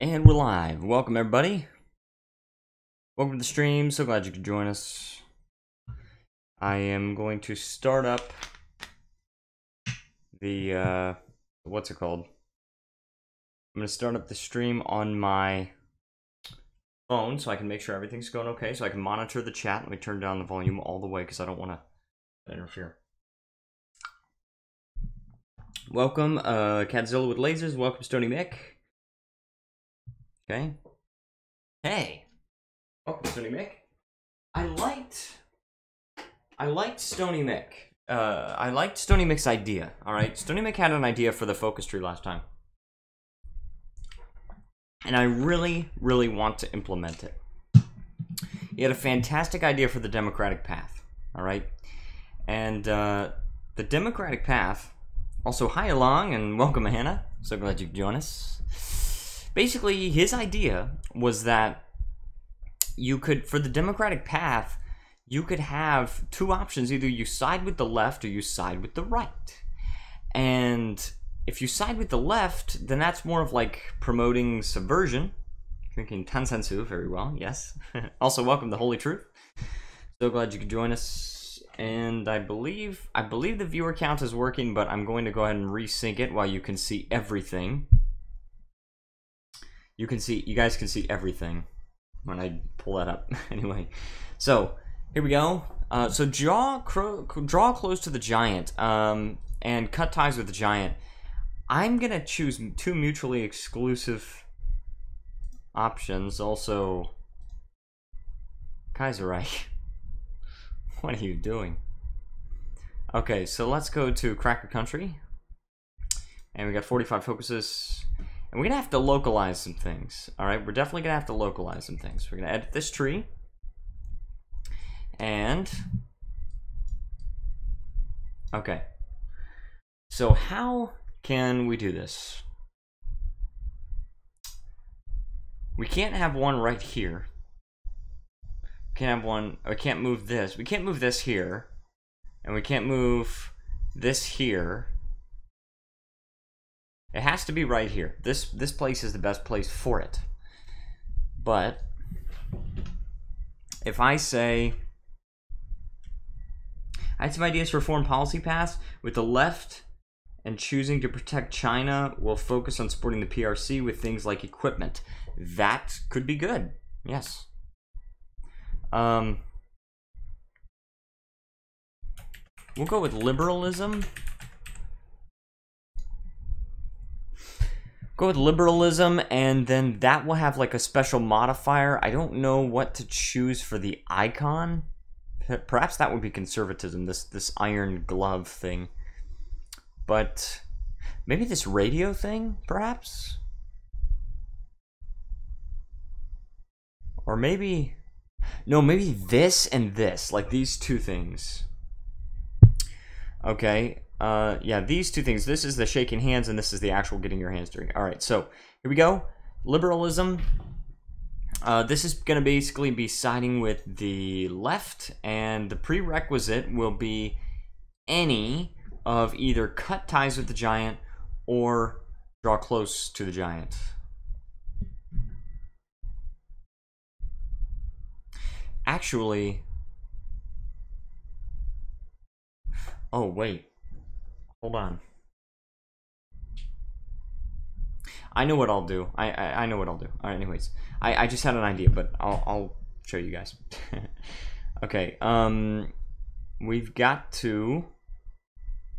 And we're live. Welcome, everybody. Welcome to the stream. So glad you could join us. I am going to start up the, what's it called? I'm going to start up the stream on my phone so I can make sure everything's going okay, so I can monitor the chat. Let me turn down the volume all the way because I don't want to interfere. Welcome, Catzilla with Lasers. Welcome, Stony Mick. Okay. Hey. Welcome, Stony Mick. I liked Stony Mick. I liked Stony Mick's idea. All right, Stony Mick had an idea for the focus tree last time, and I really want to implement it. He had a fantastic idea for the democratic path. All right, and the democratic path. Also, hi along and welcome, Hannah. So glad you could join us. Basically, his idea was that you could, for the democratic path, you could have two options. Either you side with the left or you side with the right. And if you side with the left, then that's more of like promoting subversion. Drinking Tansansu very well, yes. Also, welcome to Holy Truth. So glad you could join us. And I believe the viewer count is working, but I'm going to go ahead and resync it while you can see everything. You guys can see everything when I pull that up. Anyway, so here we go. So draw close to the giant and cut ties with the giant. I'm gonna choose two mutually exclusive options. Also, Kaiserreich, what are you doing? Okay, so let's go to Cracker Country, and we got 45 focuses. And we're going to have to localize some things. Alright, we're definitely going to have to localize some things. We're going to edit this tree. And... okay. So how can we do this? We can't have one right here. We can't have one... we can't move this. We can't move this here. And we can't move this here. It has to be right here. This place is the best place for it. But if I say I had some ideas for foreign policy paths with the left and choosing to protect China, we'll focus on supporting the PRC with things like equipment. That could be good. Yes. We'll go with liberalism. Go with liberalism, and then that will have like a special modifier. I don't know what to choose for the icon. Perhaps that would be conservatism, this iron glove thing. But maybe this radio thing, perhaps? Or maybe... no, maybe this and this, like these two things. Okay. Yeah, these two things. This is the shaking hands, and this is the actual getting your hands dirty. All right, so here we go. Liberalism. This is going to basically be siding with the left, and the prerequisite will be any of either cut ties with the giant or draw close to the giant. Actually... oh, wait. Hold on. I know what I'll do. I know what I'll do. All right, anyways. I just had an idea, but I'll show you guys. Okay. We've got to...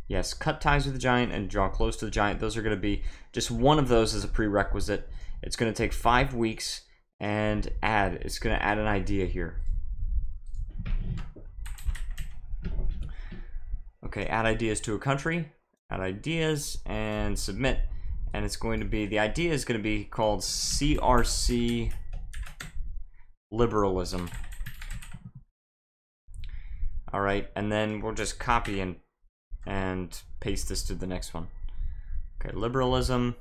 yes, cut ties with the giant and draw close to the giant. Those are going to be... just one of those as a prerequisite. It's going to take 5 weeks and add. It's going to add an idea here. Okay, add ideas to a country, add ideas, and submit. And it's going to be, the idea is going to be called CRC Liberalism. All right, and then we'll just copy and paste this to the next one. Okay, liberalism.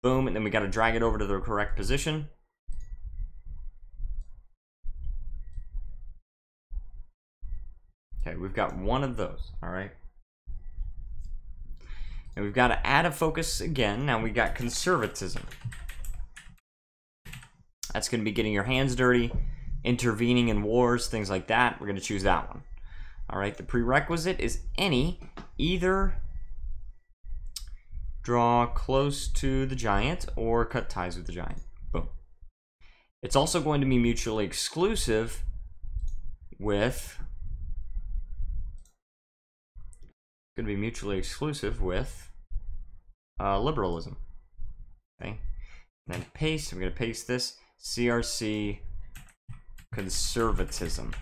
Boom, and then we got to drag it over to the correct position. Okay, we've got one of those, all right? And we've got to add a focus again. Now we got conservatism. That's going to be getting your hands dirty, intervening in wars, things like that. We're going to choose that one. All right, the prerequisite is any, either draw close to the giant or cut ties with the giant. Boom. It's also going to be mutually exclusive with liberalism. Okay, and then paste. I'm going to paste this CRC conservatism.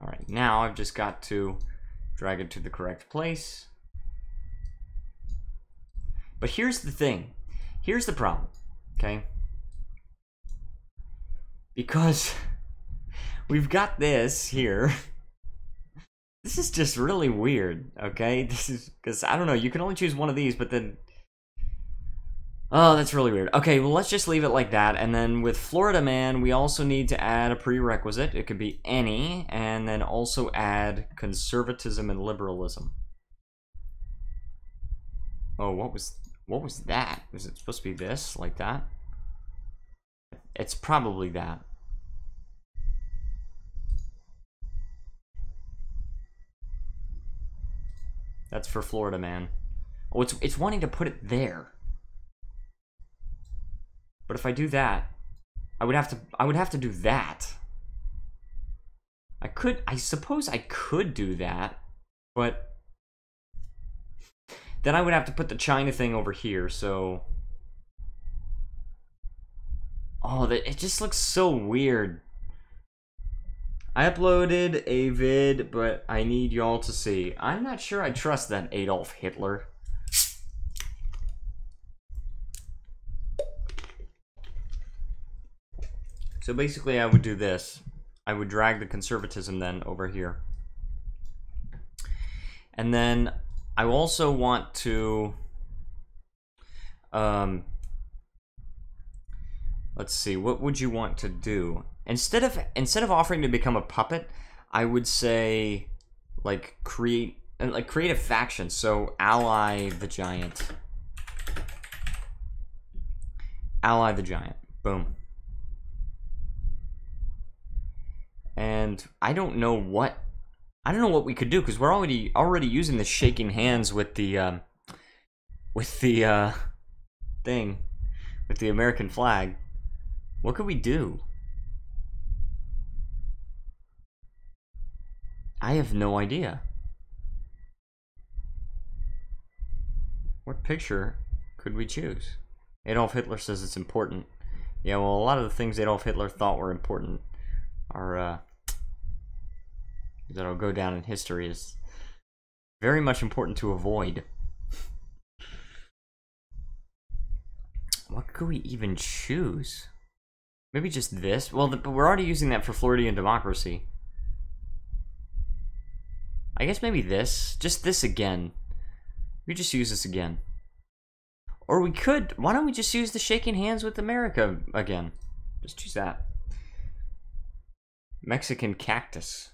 All right, now I've just got to drag it to the correct place. But here's the thing. Here's the problem, okay? Because we've got this here. This is just really weird, okay? This is, because, I don't know, you can only choose one of these, but then... Oh, that's really weird. Okay, well, let's just leave it like that. And then with Florida Man, we also need to add a prerequisite. It could be any, and then also add conservatism and liberalism. Oh, what was that? Was it supposed to be this, like that? It's probably that. That's for Florida Man. Oh, it's wanting to put it there. But if I do that, I would have to do that. I suppose I could do that, but then I would have to put the China thing over here, so... Oh, it just looks so weird. I uploaded a vid, but I need y'all to see. I'm not sure I trust that Adolf Hitler. So basically I would do this. I would drag the conservatism then over here. And then I also want to... let's see, what would you want to do? Instead of offering to become a puppet, I would say, like, create a faction. So ally the giant. Ally the giant. Boom. And I don't know what we could do, because we're already using the shaking hands with the thing, with the American flag. What could we do? I have no idea. What picture could we choose? Adolf Hitler says it's important. Yeah, well, a lot of the things Adolf Hitler thought were important are that'll go down in history as very much important to avoid. What could we even choose? Maybe just this? Well, but we're already using that for Floridian democracy. I guess maybe this. Just this again. We just use this again. Or we could. Why don't we just use the shaking hands with America again? Just choose that. Mexican cactus.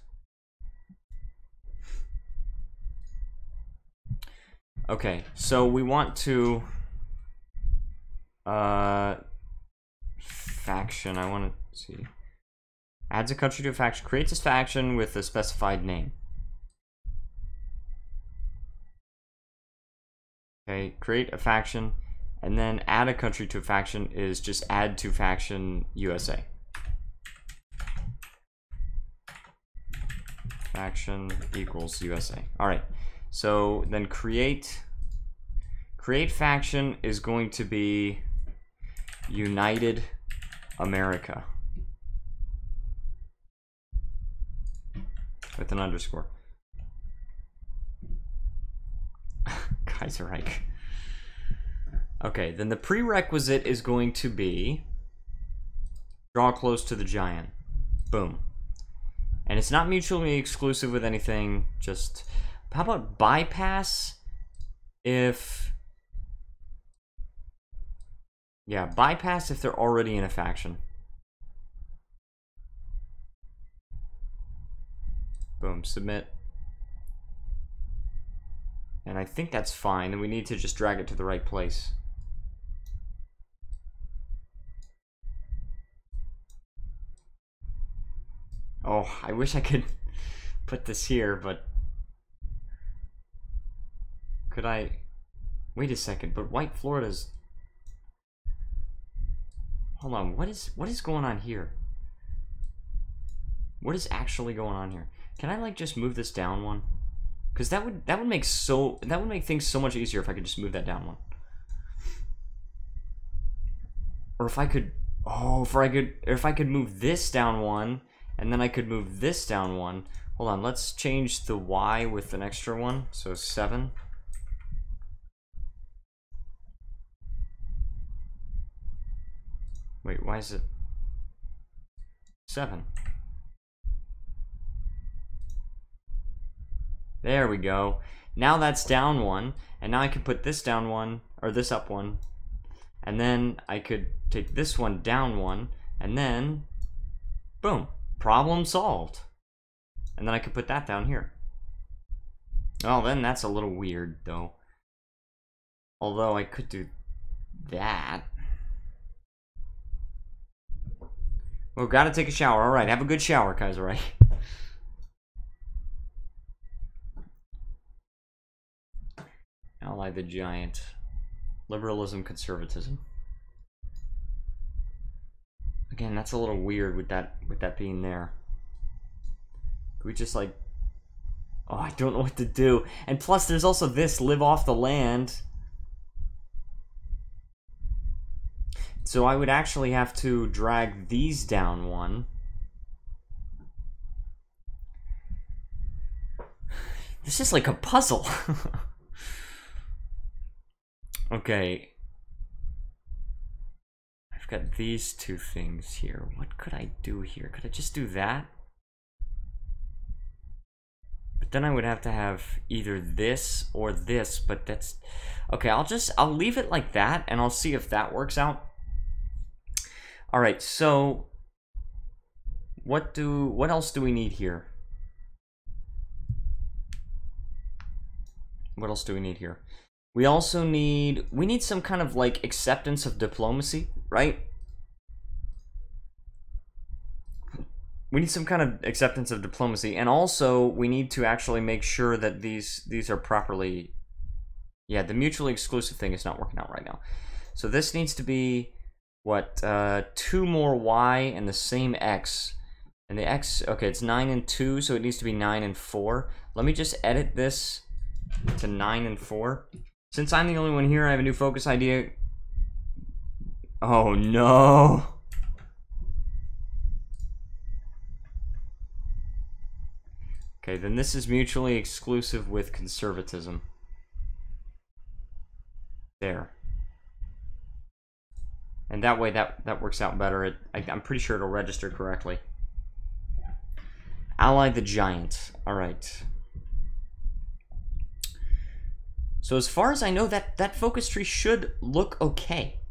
Okay, so we want to... faction. I want to see. Adds a country to a faction. Creates a faction with a specified name. Okay, create a faction, and then add a country to a faction is just add to faction USA. Faction equals USA. All right. So then create faction is going to be United America with an underscore. Kaiserreich. Okay, then the prerequisite is going to be draw close to the giant. Boom. And it's not mutually exclusive with anything, just... How about bypass if... Yeah, bypass if they're already in a faction. Boom, submit. And I think that's fine, and we need to just drag it to the right place. I wish I could put this here, but could I? Wait a second, but White Florida's... Hold on, what is going on here? What is actually going on here? Can I like just move this down one? Because that would make things so much easier if I could just move that down one. Or if I could, if I could move this down one, and then I could move this down one. Hold on, let's change the Y with an extra one. So 7. Wait, why is it 7? There we go. Now that's down one, and now I can put this down one, or this up one, and then I could take this one down one, and then, boom, problem solved. And then I could put that down here. Oh, then that's a little weird, though. Although I could do that. Well, gotta take a shower. All right, have a good shower, Kaiser, right? Ally the giant. Liberalism, conservatism. Again, that's a little weird with that being there. Could we just like... Oh, I don't know what to do. And plus, there's also this, live off the land. So I would actually have to drag these down one. This is like a puzzle. Okay. I've got these two things here. What could I do here? Could I just do that? But then I would have to have either this or this, but that's... Okay, I'll leave it like that, and I'll see if that works out. Alright, so... What else do we need here? What else do we need here? We also need some kind of like acceptance of diplomacy, right? We need some kind of acceptance of diplomacy, and also we need to actually make sure that these are properly... Yeah, the mutually exclusive thing is not working out right now. So this needs to be, what, 2 more Y and the same X. And the X, okay, it's 9 and 2, so it needs to be 9 and 4. Let me just edit this to 9 and 4. Since I'm the only one here, I have a new focus idea. Oh no! Okay, then this is mutually exclusive with conservatism. There. And that way that works out better. I'm pretty sure it'll register correctly. Ally the giant. Alright. So as far as I know, that focus tree should look okay.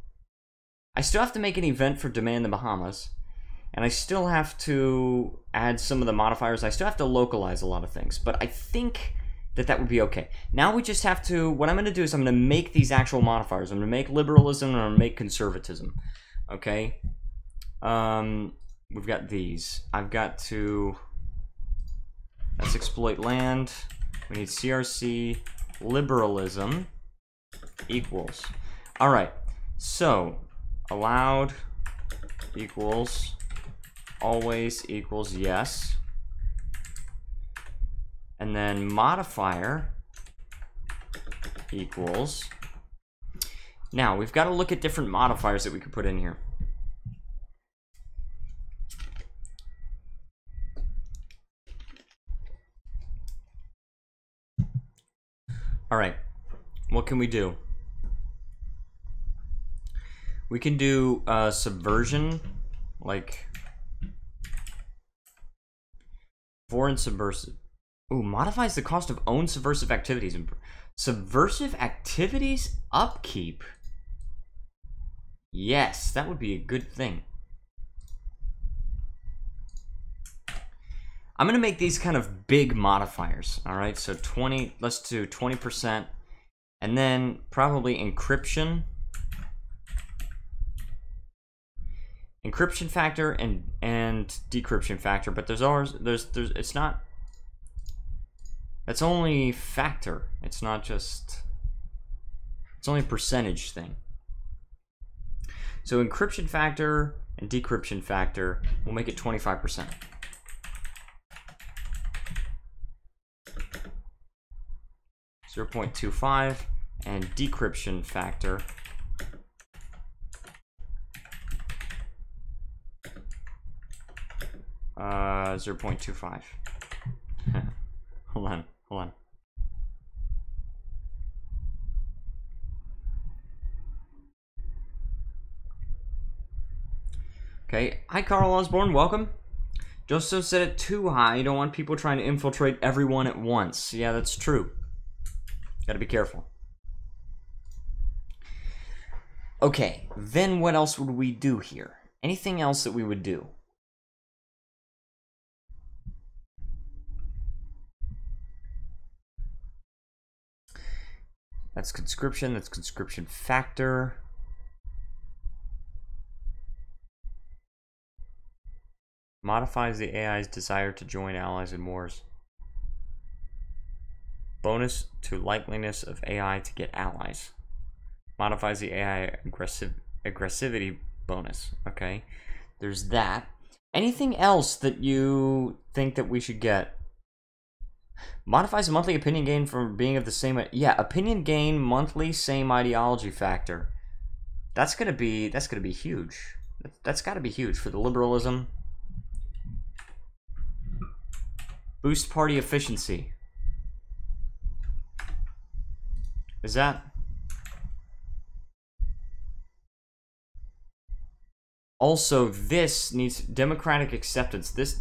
I still have to make an event for Demand the Bahamas. And I still have to add some of the modifiers. I still have to localize a lot of things. But I think that would be okay. Now we just have to... What I'm going to do is I'm going to make these actual modifiers. I'm going to make liberalism and I'm going to make conservatism. Okay? We've got these. I've got to... Let's exploit land. We need CRC... Liberalism equals. Alright, so allowed equals always equals yes. And then modifier equals. Now we've got to look at different modifiers that we could put in here. Alright, what can we do? We can do subversion, like foreign subversive. Ooh, modifies the cost of own subversive activities. Subversive activities upkeep. Yes, that would be a good thing. I'm going to make these kind of big modifiers, all right? So 20, let's do 20%, and then probably encryption. encryption factor and decryption factor, but it's not. That's only factor. It's not just. It's only a percentage thing. So encryption factor and decryption factor will make it 25%. .25 and decryption factor 0.25. Hold on. Okay, hi Carl Osborne, welcome. Joseph said it too high. You don't want people trying to infiltrate everyone at once. Yeah, that's true. Gotta be careful. Okay, then what else would we do here? Anything else that we would do? That's conscription factor. Modifies the AI's desire to join allies in wars. Bonus to likeliness of AI to get allies. Modifies the AI aggressivity bonus. Okay, there's that. Anything else that you think that we should get? Modifies the monthly opinion gain from being of the same. Yeah, opinion gain monthly, same ideology factor. That's gonna be huge. That's got to be huge for the liberalism. Boost party efficiency. Is that? Also, this needs democratic acceptance. This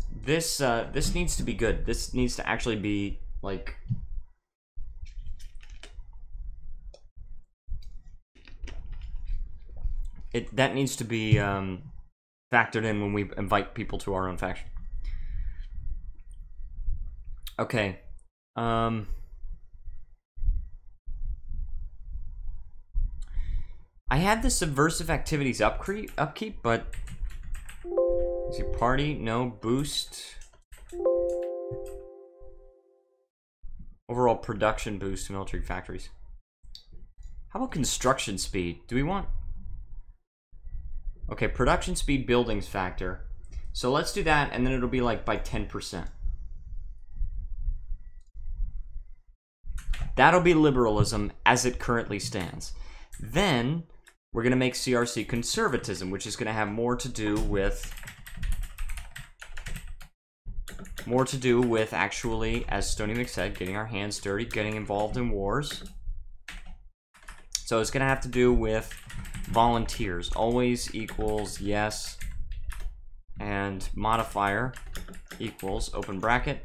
needs to be good. This needs to actually be like that needs to be factored in when we invite people to our own faction. Okay. I had the subversive activities upkeep, but is it party? No. Boost. Overall production boost to military factories. How about construction speed? Do we want? Okay, production speed buildings factor. So let's do that, and then it'll be like by 10%. That'll be liberalism as it currently stands. Then we're going to make CRC conservatism, which is going to have more to do with actually, as Stony Mc said, getting our hands dirty, getting involved in wars. So it's going to have to do with volunteers. Always equals yes, and modifier equals open bracket.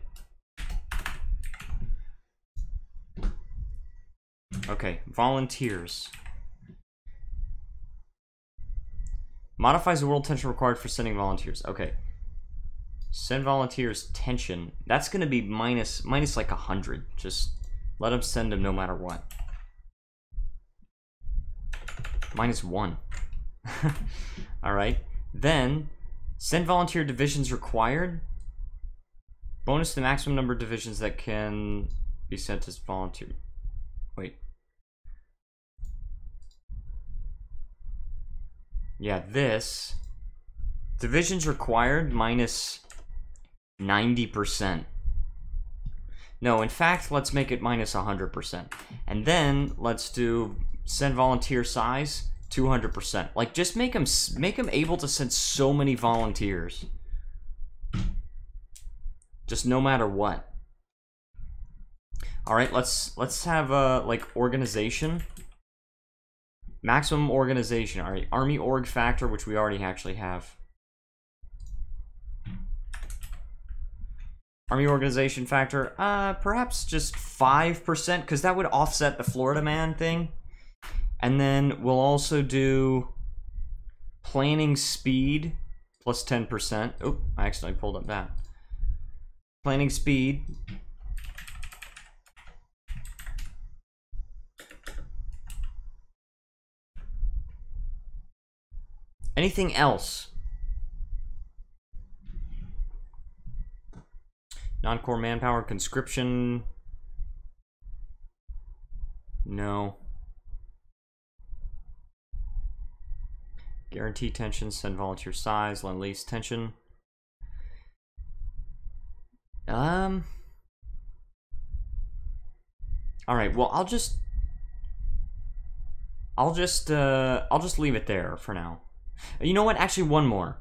Okay, volunteers. Modifies the world tension required for sending volunteers. Okay. Send volunteers tension. That's going to be minus like 100. Just let them send them no matter what. -1. Alright. Then, send volunteer divisions required. Bonus the maximum number of divisions that can be sent as volunteer. Wait. Yeah, this. Divisions required minus 90%. No, in fact, let's make it minus 100%. And then let's do send volunteer size 200%. Like, just make them able to send so many volunteers. Just no matter what. All right, let's have like organization. Maximum organization. All right, army org factor, which we already actually have. Army organization factor, perhaps just 5%, because that would offset the Florida man thing. And then we'll also do planning speed plus 10%. Oh, I accidentally pulled up that. Planning speed. Anything else? Non-core manpower, conscription. No. Guarantee tension, send volunteer size, lend lease tension. All right. Well, I'll just leave it there for now. You know what? Actually, one more.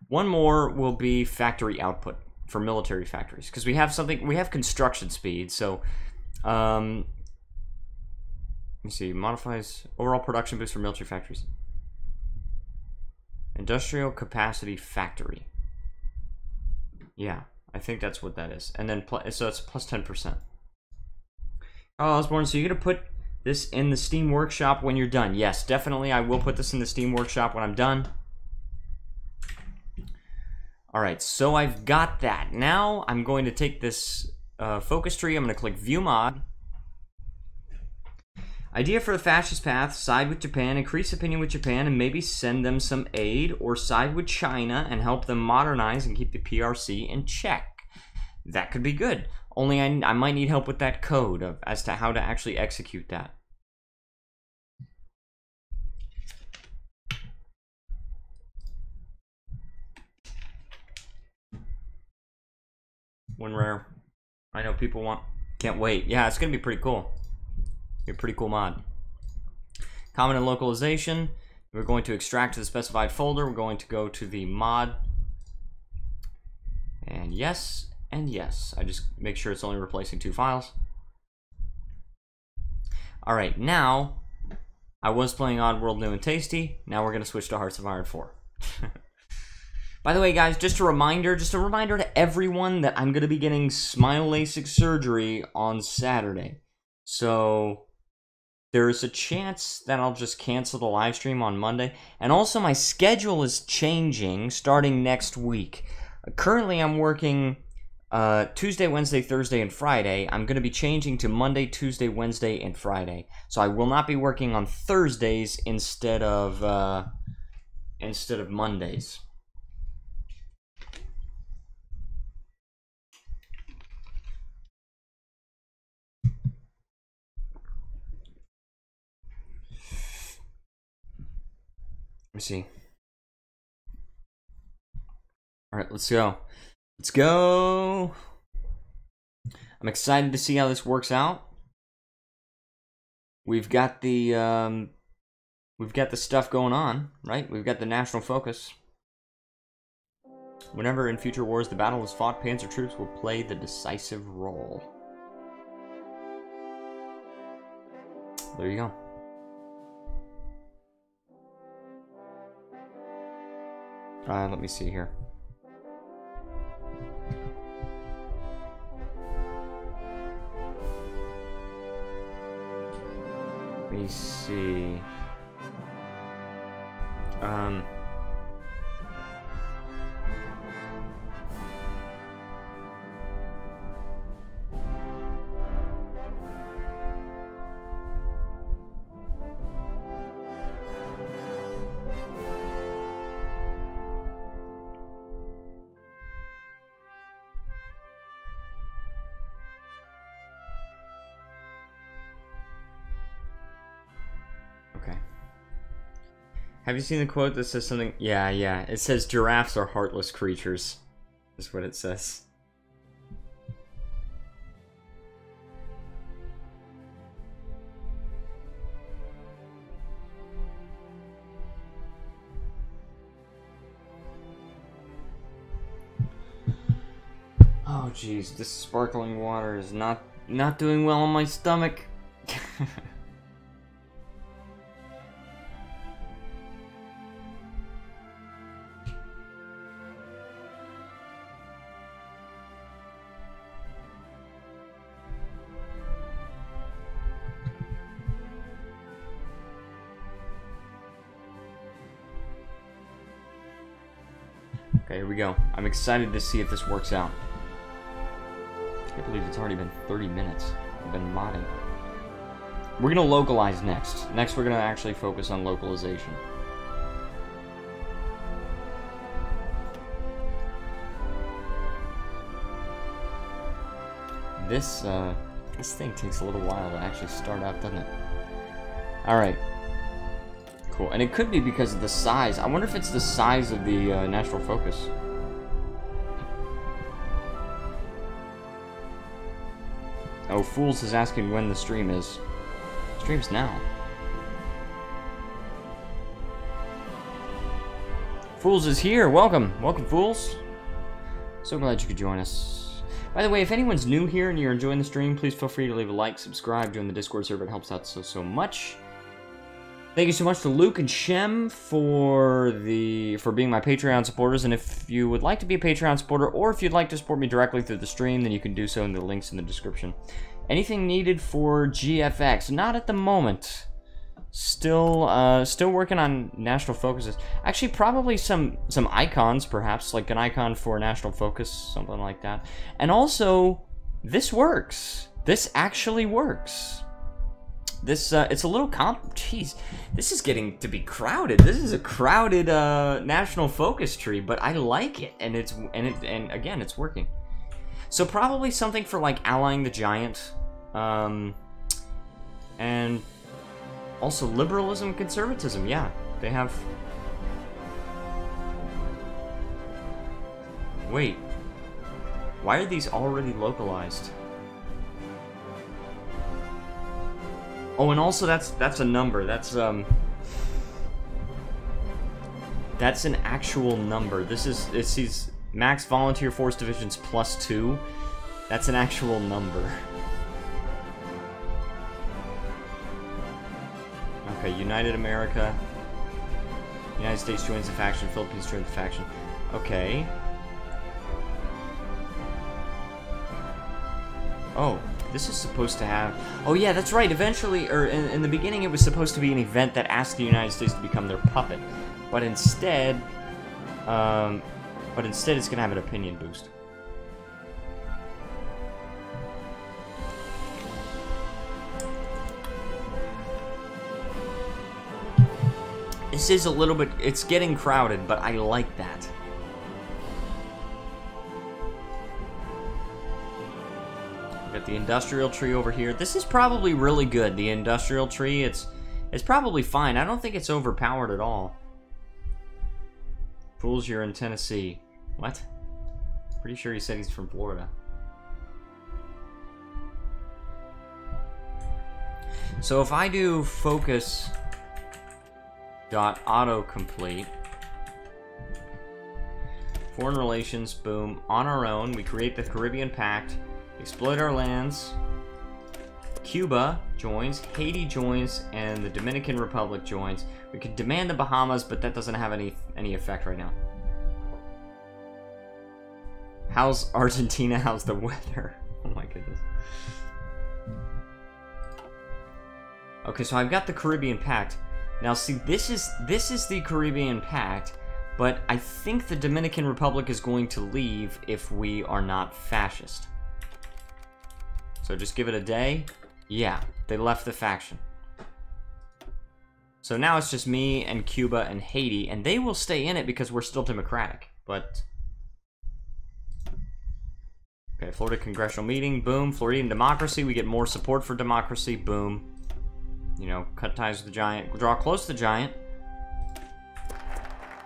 One more will be factory output for military factories, because we have construction speed. So, let me see. Modifies overall production boost for military factories. Industrial capacity factory. Yeah, I think that's what that is. And then so it's plus 10%. Oh, Osborne, so you're gonna put this in the Steam Workshop when you're done? Yes, definitely. I will put this in the Steam Workshop when I'm done. All right, so I've got that. Now I'm going to take this focus tree. I'm going to click View Mod. Idea for the fascist path: side with Japan, increase opinion with Japan, and maybe send them some aid, or side with China and help them modernize and keep the PRC in check. That could be good. Only I might need help with that code as to how to actually execute that. One rare. I know people want. Can't wait. Yeah, it's gonna be pretty cool. Be a pretty cool mod. Common and localization. We're going to extract to the specified folder. We're going to go to the mod. And yes, and yes. I just make sure it's only replacing 2 files. All right, now I was playing Oddworld New and Tasty. Now we're gonna switch to Hearts of Iron 4. By the way, guys, just a reminder to everyone that I'm going to be getting Smile LASIK surgery on Saturday. So there's a chance that I'll just cancel the live stream on Monday. And also, my schedule is changing starting next week. Currently, I'm working Tuesday, Wednesday, Thursday, and Friday. I'm going to be changing to Monday, Tuesday, Wednesday, and Friday. So I will not be working on Thursdays instead of Mondays. Let me see. All right, let's go. Let's go. I'm excited to see how this works out. We've got the stuff going on, right? We've got the national focus. Whenever in future wars the battle is fought, Panzer troops will play the decisive role. There you go. Let me see here. Let me see. Okay. Have you seen the quote that says something? Yeah. It says giraffes are heartless creatures. Is what it says. Oh jeez, this sparkling water is not doing well on my stomach. Okay, here we go. I'm excited to see if this works out. I can't believe it's already been 30 minutes. I've been modding. We're gonna localize next. Next, we're gonna actually focus on localization. This thing takes a little while to actually start up, doesn't it? Alright. Cool. And it could be because of the size. I wonder if it's the size of the national focus. Oh, Fools is asking when the stream is. Stream's now. Fools is here. Welcome. Welcome, Fools. So glad you could join us. By the way, if anyone's new here and you're enjoying the stream, please feel free to leave a like, subscribe, join the Discord server. It helps out so much. Thank you so much to Luke and Shem for being my Patreon supporters. And if you would like to be a Patreon supporter, or if you'd like to support me directly through the stream, then you can do so in the links in the description. Anything needed for GFX? Not at the moment. Still working on national focuses. Actually, probably some icons, perhaps, like an icon for national focus, something like that. And also, this works. This actually works. This it's a little Jeez, this is getting to be crowded. This is a crowded national focus tree, but I like it, and again, it's working. So probably something for like allying the giant, and also liberalism and conservatism. Yeah, they have. Wait, why are these already localized? Oh, and also that's a number. That's an actual number. It's these max volunteer force divisions +2. That's an actual number. Okay, United America. United States joins the faction. Philippines joins the faction. Okay. Oh. This is supposed to have... Oh yeah, that's right. Eventually, or in the beginning, it was supposed to be an event that asked the United States to become their puppet. But instead... it's going to have an opinion boost. This is a little bit... It's getting crowded, but I like that. Got the industrial tree over here. This is probably really good. The industrial tree, it's probably fine. I don't think it's overpowered at all. Fools, you're in Tennessee. What? Pretty sure he said he's from Florida. So if I do focus .autocomplete, foreign relations, boom, on our own, we create the Caribbean Pact. Exploit our lands. Cuba joins, Haiti joins, and the Dominican Republic joins. We could demand the Bahamas, but that doesn't have any effect right now. How's Argentina? How's the weather? Oh my goodness. Okay, so I've got the Caribbean Pact. Now see, this is the Caribbean Pact, but I think the Dominican Republic is going to leave if we are not fascist. So just give it a day. Yeah, they left the faction. So now it's just me and Cuba and Haiti, and they will stay in it because we're still democratic. But okay, Florida congressional meeting, boom. Floridian democracy, we get more support for democracy, boom. You know, cut ties with the giant, draw close to the giant.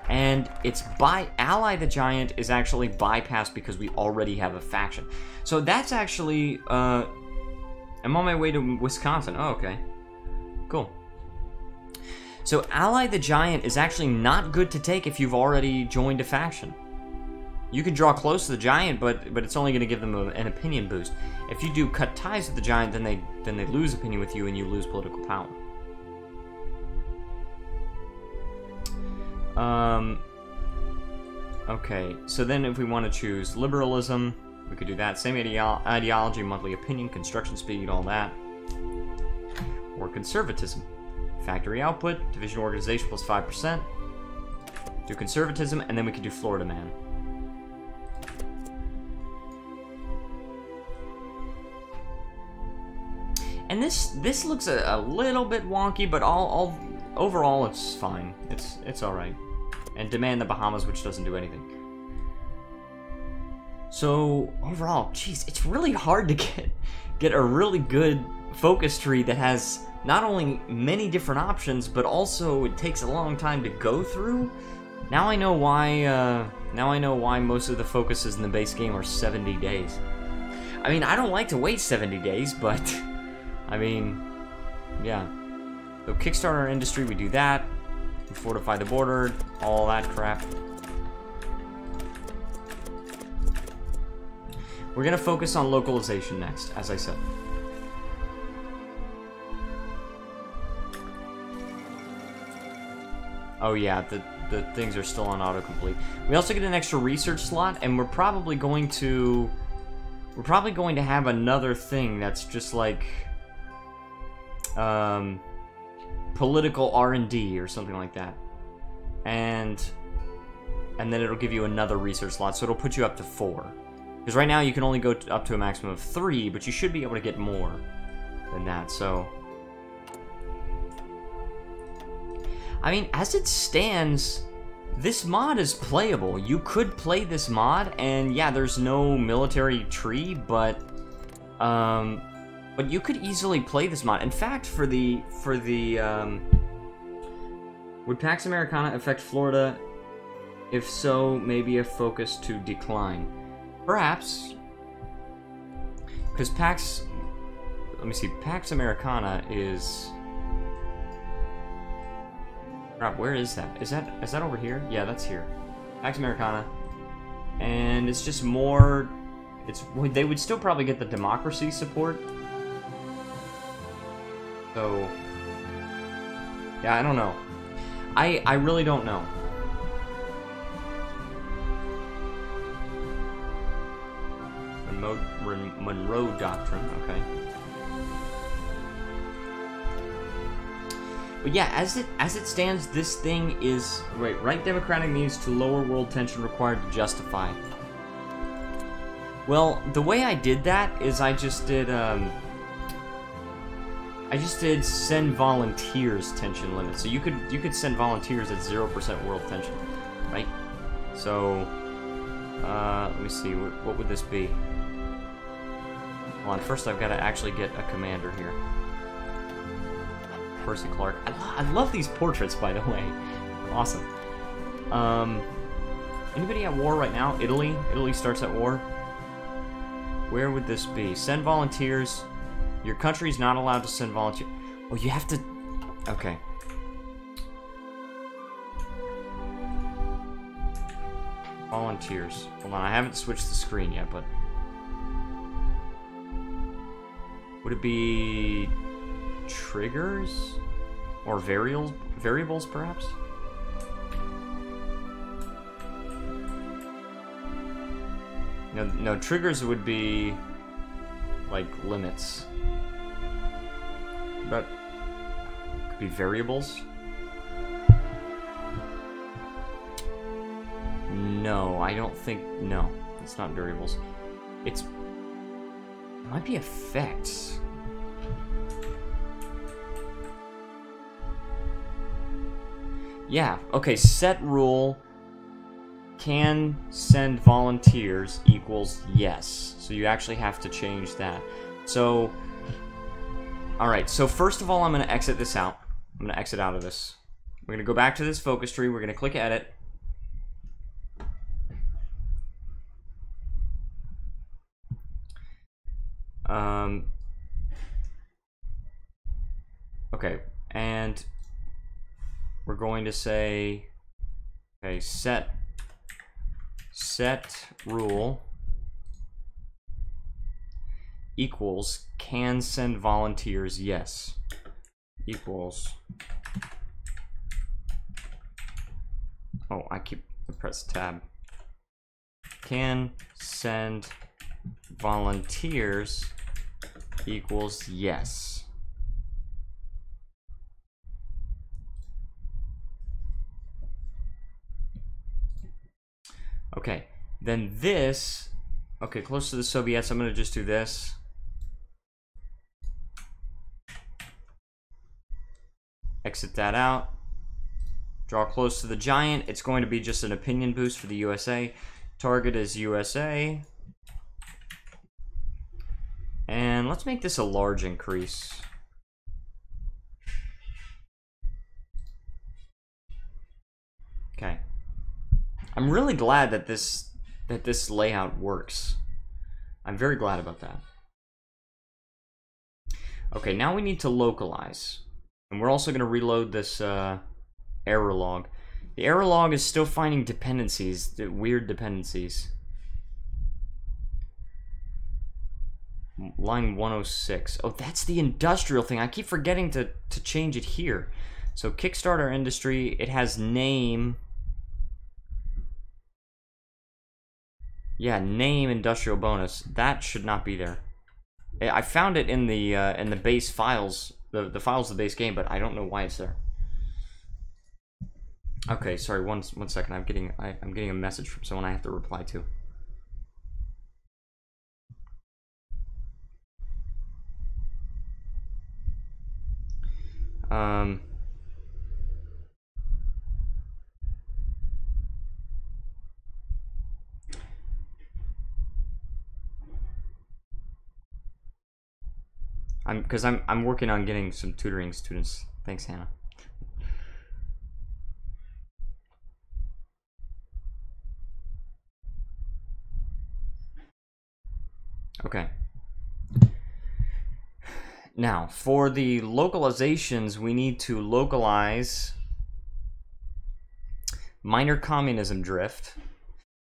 And it's ally the giant is actually bypassed because we already have a faction. So that's actually, I'm on my way to Wisconsin. Oh, okay. Cool. So ally the giant is actually not good to take if you've already joined a faction. You can draw close to the giant, but it's only going to give them an opinion boost. If you do cut ties with the giant, then they lose opinion with you and you lose political power. Okay, so then if we want to choose liberalism, we could do that. Same ideology, monthly opinion, construction speed, all that. Or conservatism. Factory output, division organization plus 5%. Do conservatism, and then we could do Florida Man. And this looks a little bit wonky, but overall it's fine. It's all right. And demand the Bahamas, which doesn't do anything. So overall, geez, it's really hard to get a really good focus tree that has not only many different options, but also it takes a long time to go through. Now I know why. Now I know why most of the focuses in the base game are 70 days. I mean, I don't like to wait 70 days, but I mean, yeah. So kickstart our industry, we do that. We fortify the border, all that crap. We're gonna focus on localization next, as I said. Oh yeah, the things are still on autocomplete. We also get an extra research slot, and we're probably going to have another thing that's just like political R&D or something like that, and then it'll give you another research slot, so it'll put you up to 4. Because right now you can only go up to a maximum of 3, but you should be able to get more than that. So, I mean, as it stands, this mod is playable. You could play this mod, and yeah, there's no military tree, but you could easily play this mod. In fact, would Pax Americana affect Florida? If so, maybe a focus to decline. Perhaps, because Pax, let me see, Pax Americana is. Crap, where is that? Is that over here? Yeah, that's here. Pax Americana. And it's just more... They would still probably get the democracy support. So... Yeah, I don't know. I really don't know. Monroe Doctrine, okay. But yeah, as it stands, this thing is right democratic means to lower world tension required to justify. Well, the way I did that is I just did send volunteers tension limit. So you could send volunteers at 0% world tension, right? So let me see, what would this be? Hold on, first I've got to actually get a commander here. Percy Clark. I love these portraits, by the way. Awesome. Anybody at war right now? Italy? Italy starts at war. Where would this be? Send volunteers. Your country's not allowed to send volunteers. Oh, you have to... Okay. Volunteers. Hold on, I haven't switched the screen yet, but... Would it be... triggers? Or variables, perhaps? No, triggers would be... like, limits. But... could be variables? No, I don't think... no, it's not variables. It might be effects. Yeah, okay, set rule can send volunteers equals yes. So you actually have to change that. So, alright, so first of all, I'm going to exit this out. I'm going to exit out of this. We're going to go back to this focus tree. We're going to click edit. Okay, and we're going to say, okay, set rule equals can send volunteers yes equals, oh, I keep press tab, can send volunteers equals yes. Okay, then this, okay, close to the Soviets, I'm going to just do this. Exit that out. Draw close to the giant. It's going to be just an opinion boost for the USA. Target is USA. let's make this a large increase. Okay. I'm really glad that this layout works. I'm very glad about that. Okay, now we need to localize. And we're also going to reload this error log. The error log is still finding dependencies, weird dependencies. Line 106. Oh, that's the industrial thing. I keep forgetting to change it here. So Kickstarter industry, it has name. Yeah, name industrial bonus. That should not be there. I found it in the base files, the files of the base game, but I don't know why it's there. Okay, sorry. One second. I'm getting a message from someone I have to reply to. Because I'm working on getting some tutoring students. Thanks, Hannah. Okay. Now, for the localizations, we need to localize minor communism drift.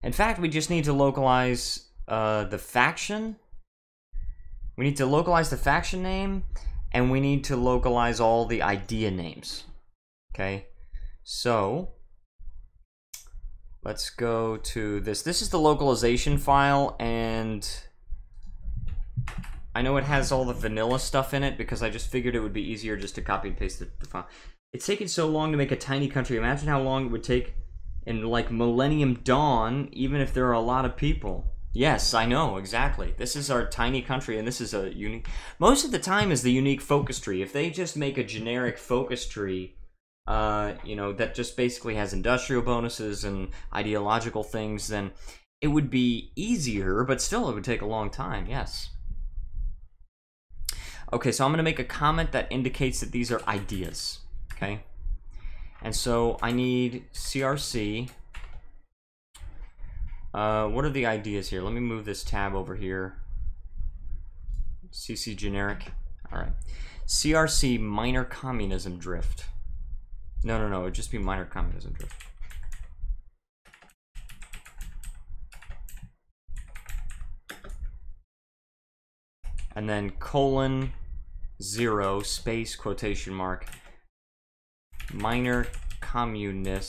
In fact, we just need to localize the faction. We need to localize the faction name, and we need to localize all the idea names. Okay, so let's go to this. This is the localization file, and I know it has all the vanilla stuff in it because I just figured it would be easier just to copy and paste the file. It's taken so long to make a tiny country. Imagine how long it would take in like Millennium Dawn, even if there are a lot of people. Yes, I know, exactly. This is our tiny country, and this is a unique... Most of the time is the unique focus tree. If they just make a generic focus tree, you know, that just basically has industrial bonuses and ideological things, then it would be easier, but still it would take a long time, yes. Okay, so I'm going to make a comment that indicates that these are ideas, okay? And so I need CRC... what are the ideas here? Let me move this tab over here. CC generic. All right. CRC minor communism drift. No, it'd just be minor communism drift. And then :0 space quotation mark minor communism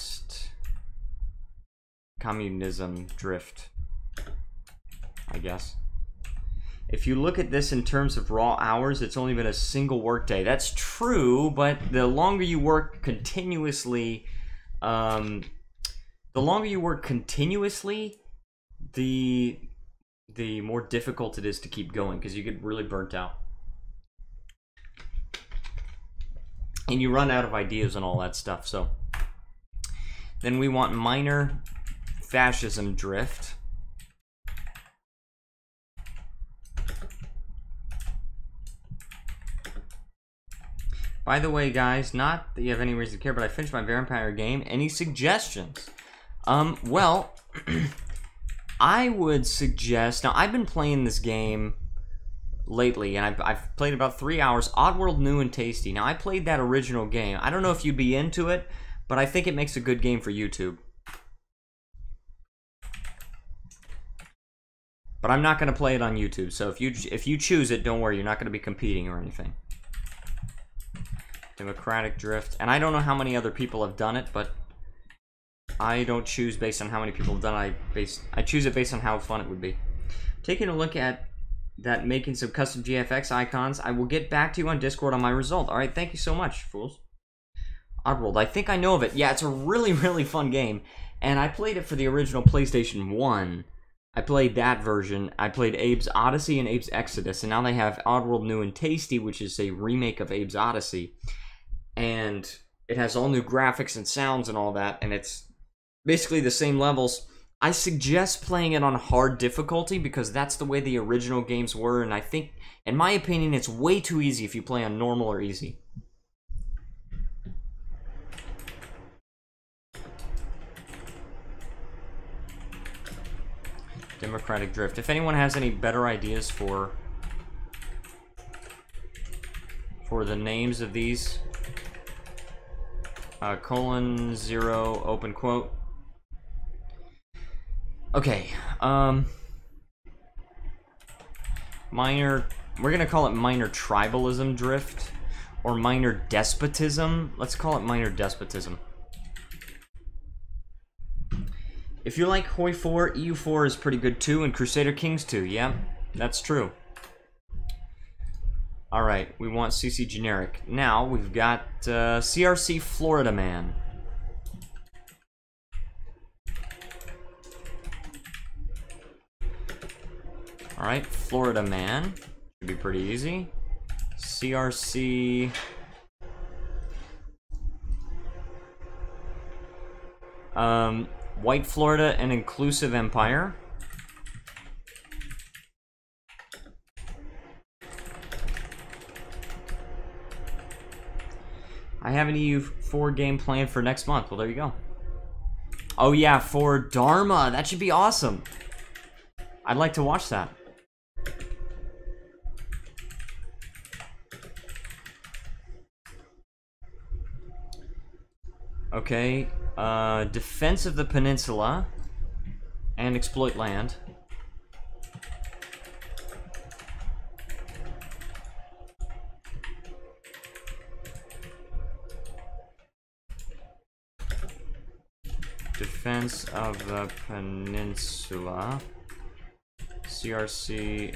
drift, I guess. If you look at this in terms of raw hours, it's only been a single workday. That's true, but the longer you work continuously, the more difficult it is to keep going because you get really burnt out. And you run out of ideas and all that stuff. So then we want minor fascism drift. By the way, guys, not that you have any reason to care, but I finished my vampire game. Any suggestions? Well, I would suggest... Now, I've been playing this game lately, and I've played about 3 hours. Oddworld New and Tasty. Now, I played that original game. I don't know if you'd be into it, but I think it makes a good game for YouTube. But I'm not going to play it on YouTube, so if you choose it, don't worry, you're not going to be competing or anything. Democratic drift. And I don't know how many other people have done it, but I don't choose based on how many people have done it. I choose it based on how fun it would be. Taking a look at that, making some custom GFX icons. I will get back to you on Discord on my result. Alright, thank you so much, fools. Oddworld, I think I know of it. Yeah, it's a really, really fun game. And I played it for the original PlayStation 1. I played that version. I played Abe's Odyssey and Abe's Exodus. And now they have Oddworld New and Tasty, which is a remake of Abe's Odyssey. And it has all new graphics and sounds and all that. And it's basically the same levels I suggest playing it on hard difficulty because that's the way the original games were, and I think, in my opinion, it's way too easy if you play on normal or easy. Democratic Drift. If anyone has any better ideas for the names of these, :0 open quote. Okay, minor, we're gonna call it minor tribalism drift, or minor despotism. Let's call it minor despotism. If you like HoI4, EU4 is pretty good too, and Crusader Kings 2, yeah, that's true. Alright, we want CC generic. Now, we've got CRC Florida Man. Alright, Florida Man. Should be pretty easy. CRC... White Florida, an inclusive empire. I have an EU4 game planned for next month. Well, there you go. Oh yeah, for Dharma. That should be awesome. I'd like to watch that. Okay, defense of the peninsula and exploit land. Defense of the peninsula. CRC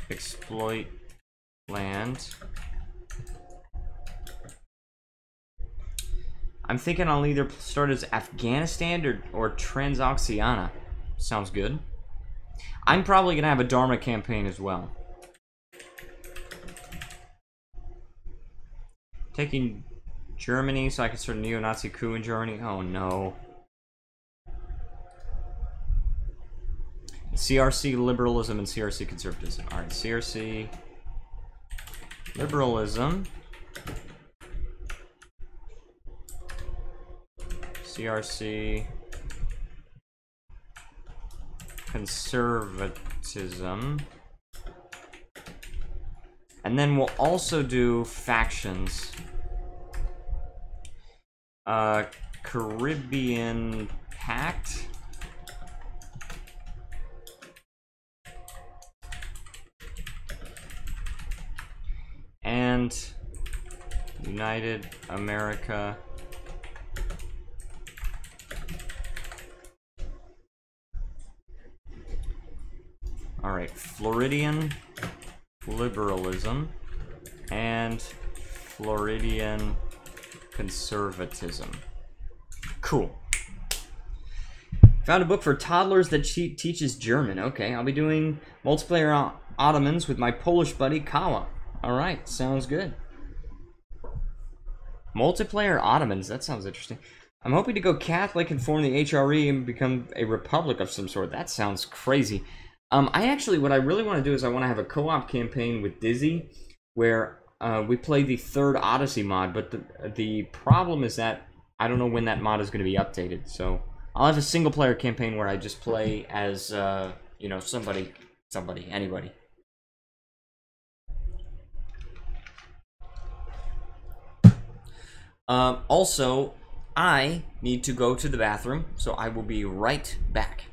exploit land. I'm thinking I'll either start as Afghanistan or Transoxiana. Sounds good. I'm probably going to have a Dharma campaign as well. Taking Germany so I can start a neo-Nazi coup in Germany. Oh no. CRC liberalism and CRC conservatism. Alright, CRC liberalism. CRC conservatism. And then we'll also do factions. Caribbean Pact. And United America. Alright, Floridian liberalism and Floridian conservatism. Cool. Found a book for toddlers that teaches German. Okay, I'll be doing multiplayer Ottomans with my Polish buddy Kawa. Alright, sounds good. Multiplayer Ottomans, that sounds interesting. I'm hoping to go Catholic and form the HRE and become a republic of some sort. That sounds crazy. What I really want to do is I want to have a co-op campaign with Dizzy where we play the third Odyssey mod, but the problem is that I don't know when that mod is going to be updated. So I'll have a single-player campaign where I just play as, you know, anybody. Also, I need to go to the bathroom, so I will be right back.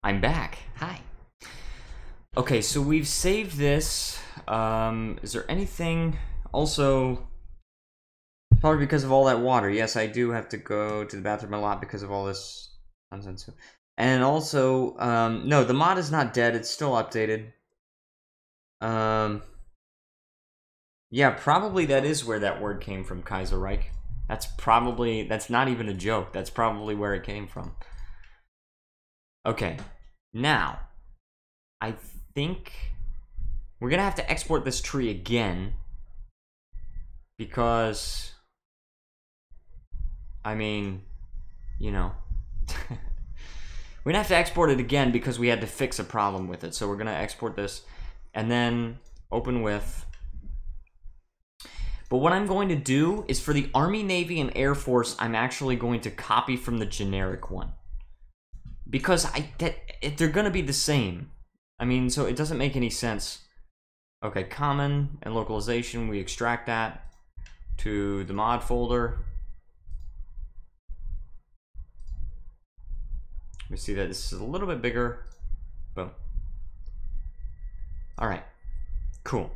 I'm back. Hi. Okay, so we've saved this. Is there anything... Also, probably because of all that water. Yes, I do have to go to the bathroom a lot because of all this nonsense. And also, no, the mod is not dead. It's still updated. Yeah, probably that is where that word came from, Kaiserreich. That's not even a joke. That's probably where it came from. Okay, now, I think we're gonna have to export this tree again because, I mean, you know, we're gonna have to export it again because we had to fix a problem with it. So we're gonna export this and then open with. But what I'm going to do is for the Army, Navy, and Air Force, I'm actually going to copy from the generic one. Because they're going to be the same. I mean, so it doesn't make any sense. Okay, common and localization, we extract that to the mod folder. We see that this is a little bit bigger. Boom. All right, cool.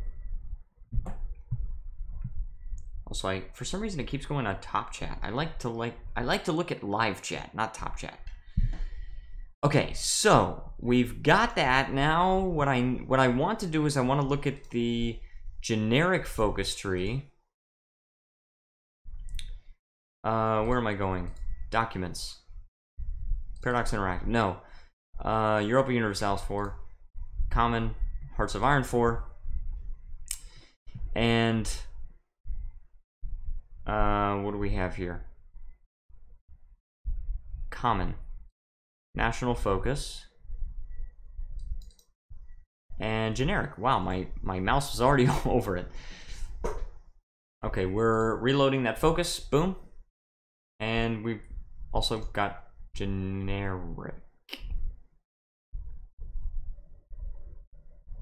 Also, for some reason it keeps going on top chat. I like to look at live chat, not top chat. Okay, so we've got that. Now what I want to do is I want to look at the generic focus tree. Where am I going? Documents. Paradox Interactive. No. Europa Universalis 4. Common. Hearts of Iron 4. And what do we have here? Common. National focus. And generic. Wow, my mouse was already all over it. Okay, we're reloading that focus. Boom. And we've also got generic.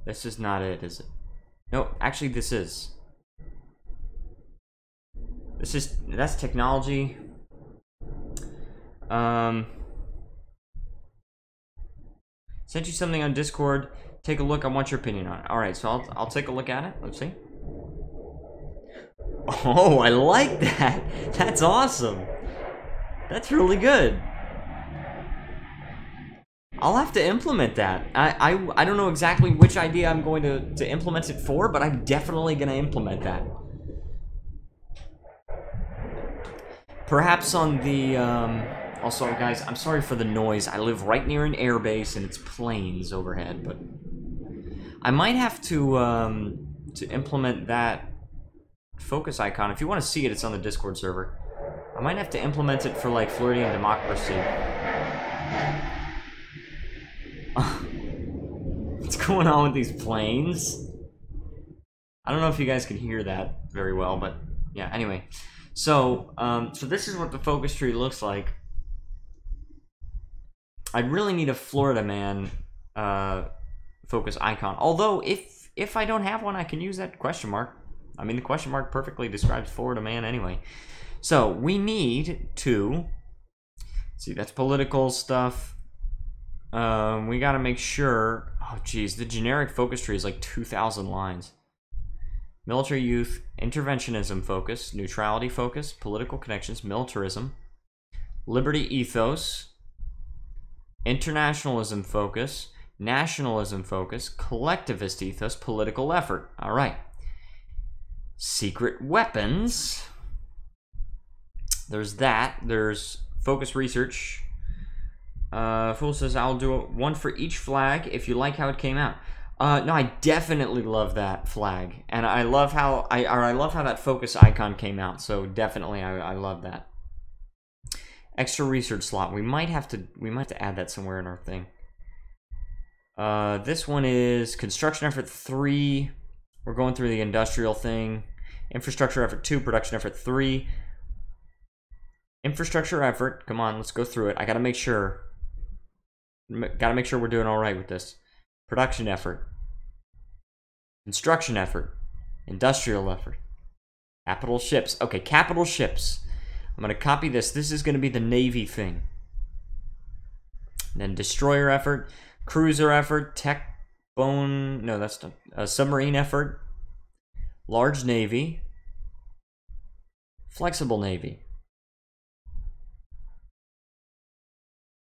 This is not it, is it? No, actually this is. That's technology. Sent you something on Discord. Take a look. I want your opinion on it. All right, so I'll take a look at it. Let's see. Oh, I like that. That's awesome. That's really good. I'll have to implement that. I don't know exactly which idea I'm going to implement it for, but I'm definitely going to implement that. Perhaps on the, also guys, I'm sorry for the noise. I live right near an airbase and it's planes overhead, but I might have to implement that focus icon. If you want to see it, it's on the Discord server. I might have to implement it for like Floridian democracy. What's going on with these planes? I don't know if you guys can hear that very well, but yeah, anyway. So, so this is what the focus tree looks like. I really need a Florida man focus icon. Although, if I don't have one, I can use that question mark. I mean, the question mark perfectly describes Florida man anyway. So, we need to... See, that's political stuff. We gotta make sure... Oh, geez, the generic focus tree is like 2,000 lines. Military youth, interventionism focus, neutrality focus, political connections, militarism, liberty ethos, internationalism focus, nationalism focus, collectivist ethos, political effort. All right. Secret weapons. There's that. There's focus research. Fool says, I'll do one for each flag if you like how it came out. No, I definitely love that flag, and I love how I love how that focus icon came out. So definitely, I love that. Extra research slot. We might have to add that somewhere in our thing. This one is construction effort 3. We're going through the industrial thing. Infrastructure effort 2. Production effort 3. Infrastructure effort. Come on, let's go through it. I gotta make sure. Gotta make sure we're doing all right with this. Production effort, construction effort, industrial effort, capital ships. Okay, capital ships. I'm going to copy this. This is going to be the Navy thing. then destroyer effort, cruiser effort, tech bone, no, that's a submarine effort, large navy, flexible navy.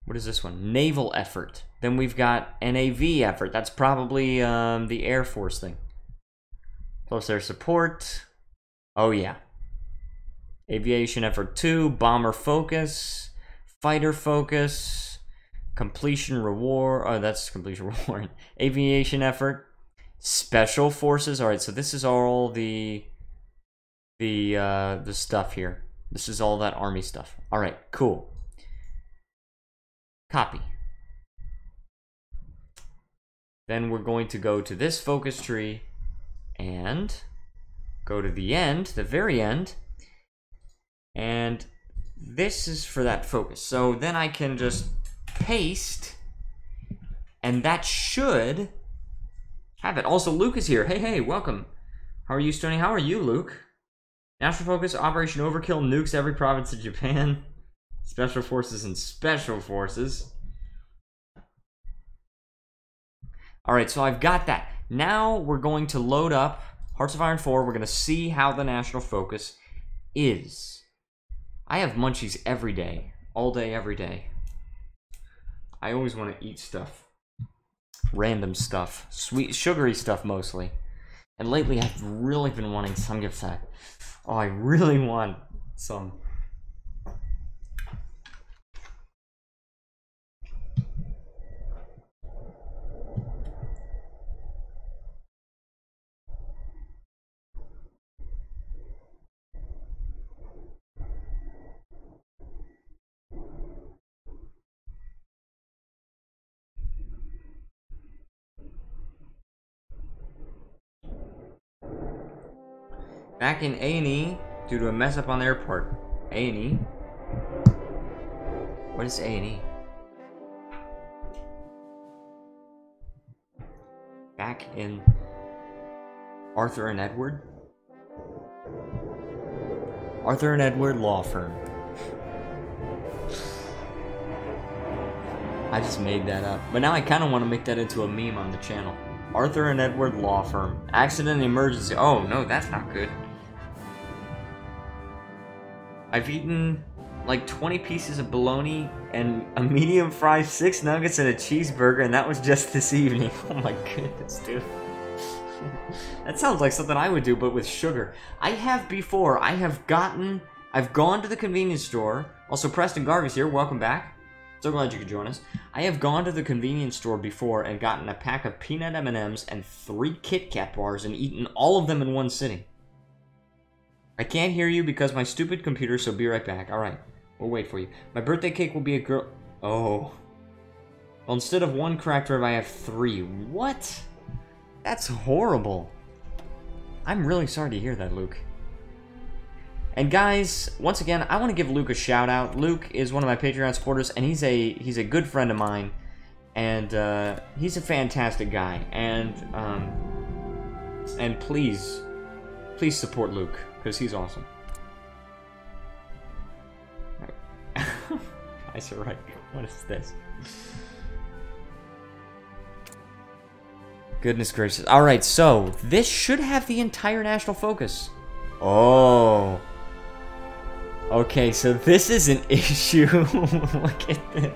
What is this one? Naval effort. Then we've got NAV effort. That's probably the Air Force thing. Plus air support. Oh yeah. Aviation effort 2, bomber focus, fighter focus, completion reward. Oh, that's completion reward. Aviation effort, special forces. All right, so this is all the stuff here. This is all that army stuff. All right, cool. Copy. Then we're going to go to this focus tree and go to the end, the very end, and this is for that focus. So then I can just paste, and that should have it. Also, Luke is here. Hey, welcome. How are you, Stony? How are you, Luke? National Focus, Operation Overkill, nukes every province of Japan. Special Forces and Special Forces. Alright, so I've got that. Now we're going to load up Hearts of Iron 4. We're going to see how the National Focus is. I have munchies every day. All day, every day. I always want to eat stuff. Random stuff. Sweet, sugary stuff mostly. And lately I've really been wanting samgyeopsal. Oh, I really want some. Back in A&E due to a mess up on their part. A&E? What is A&E? Back in Arthur and Edward? Arthur and Edward Law Firm. I just made that up. But now I kind of want to make that into a meme on the channel. Arthur and Edward Law Firm. Accident emergency. Oh, no, that's not good. I've eaten like 20 pieces of bologna and a medium fry, 6 nuggets, and a cheeseburger, and that was just this evening. Oh my goodness, dude. That sounds like something I would do, but with sugar. I have before. I've gone to the convenience store. Also, Preston Garvey's here. Welcome back. So glad you could join us. I have gone to the convenience store before and gotten a pack of peanut M&Ms and 3 Kit Kat bars and eaten all of them in one sitting. I can't hear you because my stupid computer, so be right back. Alright, we'll wait for you. My birthday cake will be a girl... Oh. Well, instead of 1 cracked rib, I have 3. What? That's horrible. I'm really sorry to hear that, Luke. And guys, once again, I want to give Luke a shout out. Luke is one of my Patreon supporters, and he's a good friend of mine, and he's a fantastic guy. And please support Luke because he's awesome. Guys are right. What is this? Goodness gracious! All right, so this should have the entire National Focus. Oh. Okay, so this is an issue. Look at this.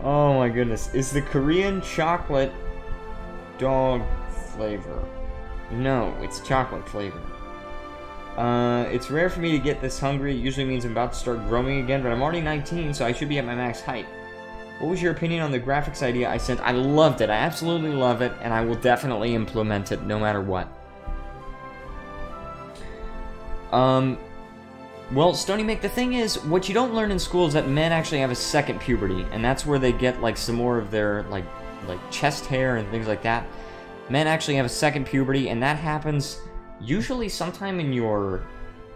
Oh my goodness. Is the Korean chocolate dog flavor? No, it's chocolate flavor. It's rare for me to get this hungry. It usually means I'm about to start growing again, but I'm already 19, so I should be at my max height. What was your opinion on the graphics idea I sent? I loved it. I absolutely love it, and I will definitely implement it no matter what. Well, Stony Mick, the thing is, what you don't learn in school is that men actually have a second puberty, and that's where they get, like, some more of their, like chest hair and things like that. Men actually have a second puberty, and that happens usually sometime in your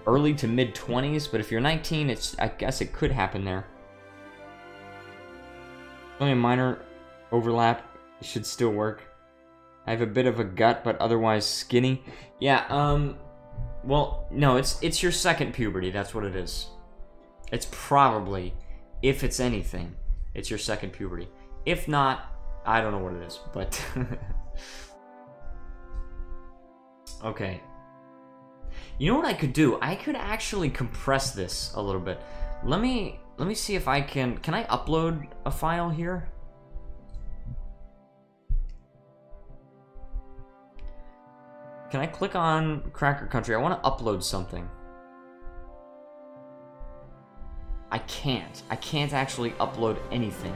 early to mid-20s, but if you're 19, I guess it could happen there. Only a minor overlap. It should still work. I have a bit of a gut, but otherwise skinny. Yeah, well, no, it's your second puberty. That's what it is. It's probably If it's anything, it's your second puberty. If not, I don't know what it is, but okay. You know what I could do? I could actually compress this a little bit. Let me see if I can I upload a file here? Can I click on Cracker Country? I want to upload something. I can't. I can't actually upload anything,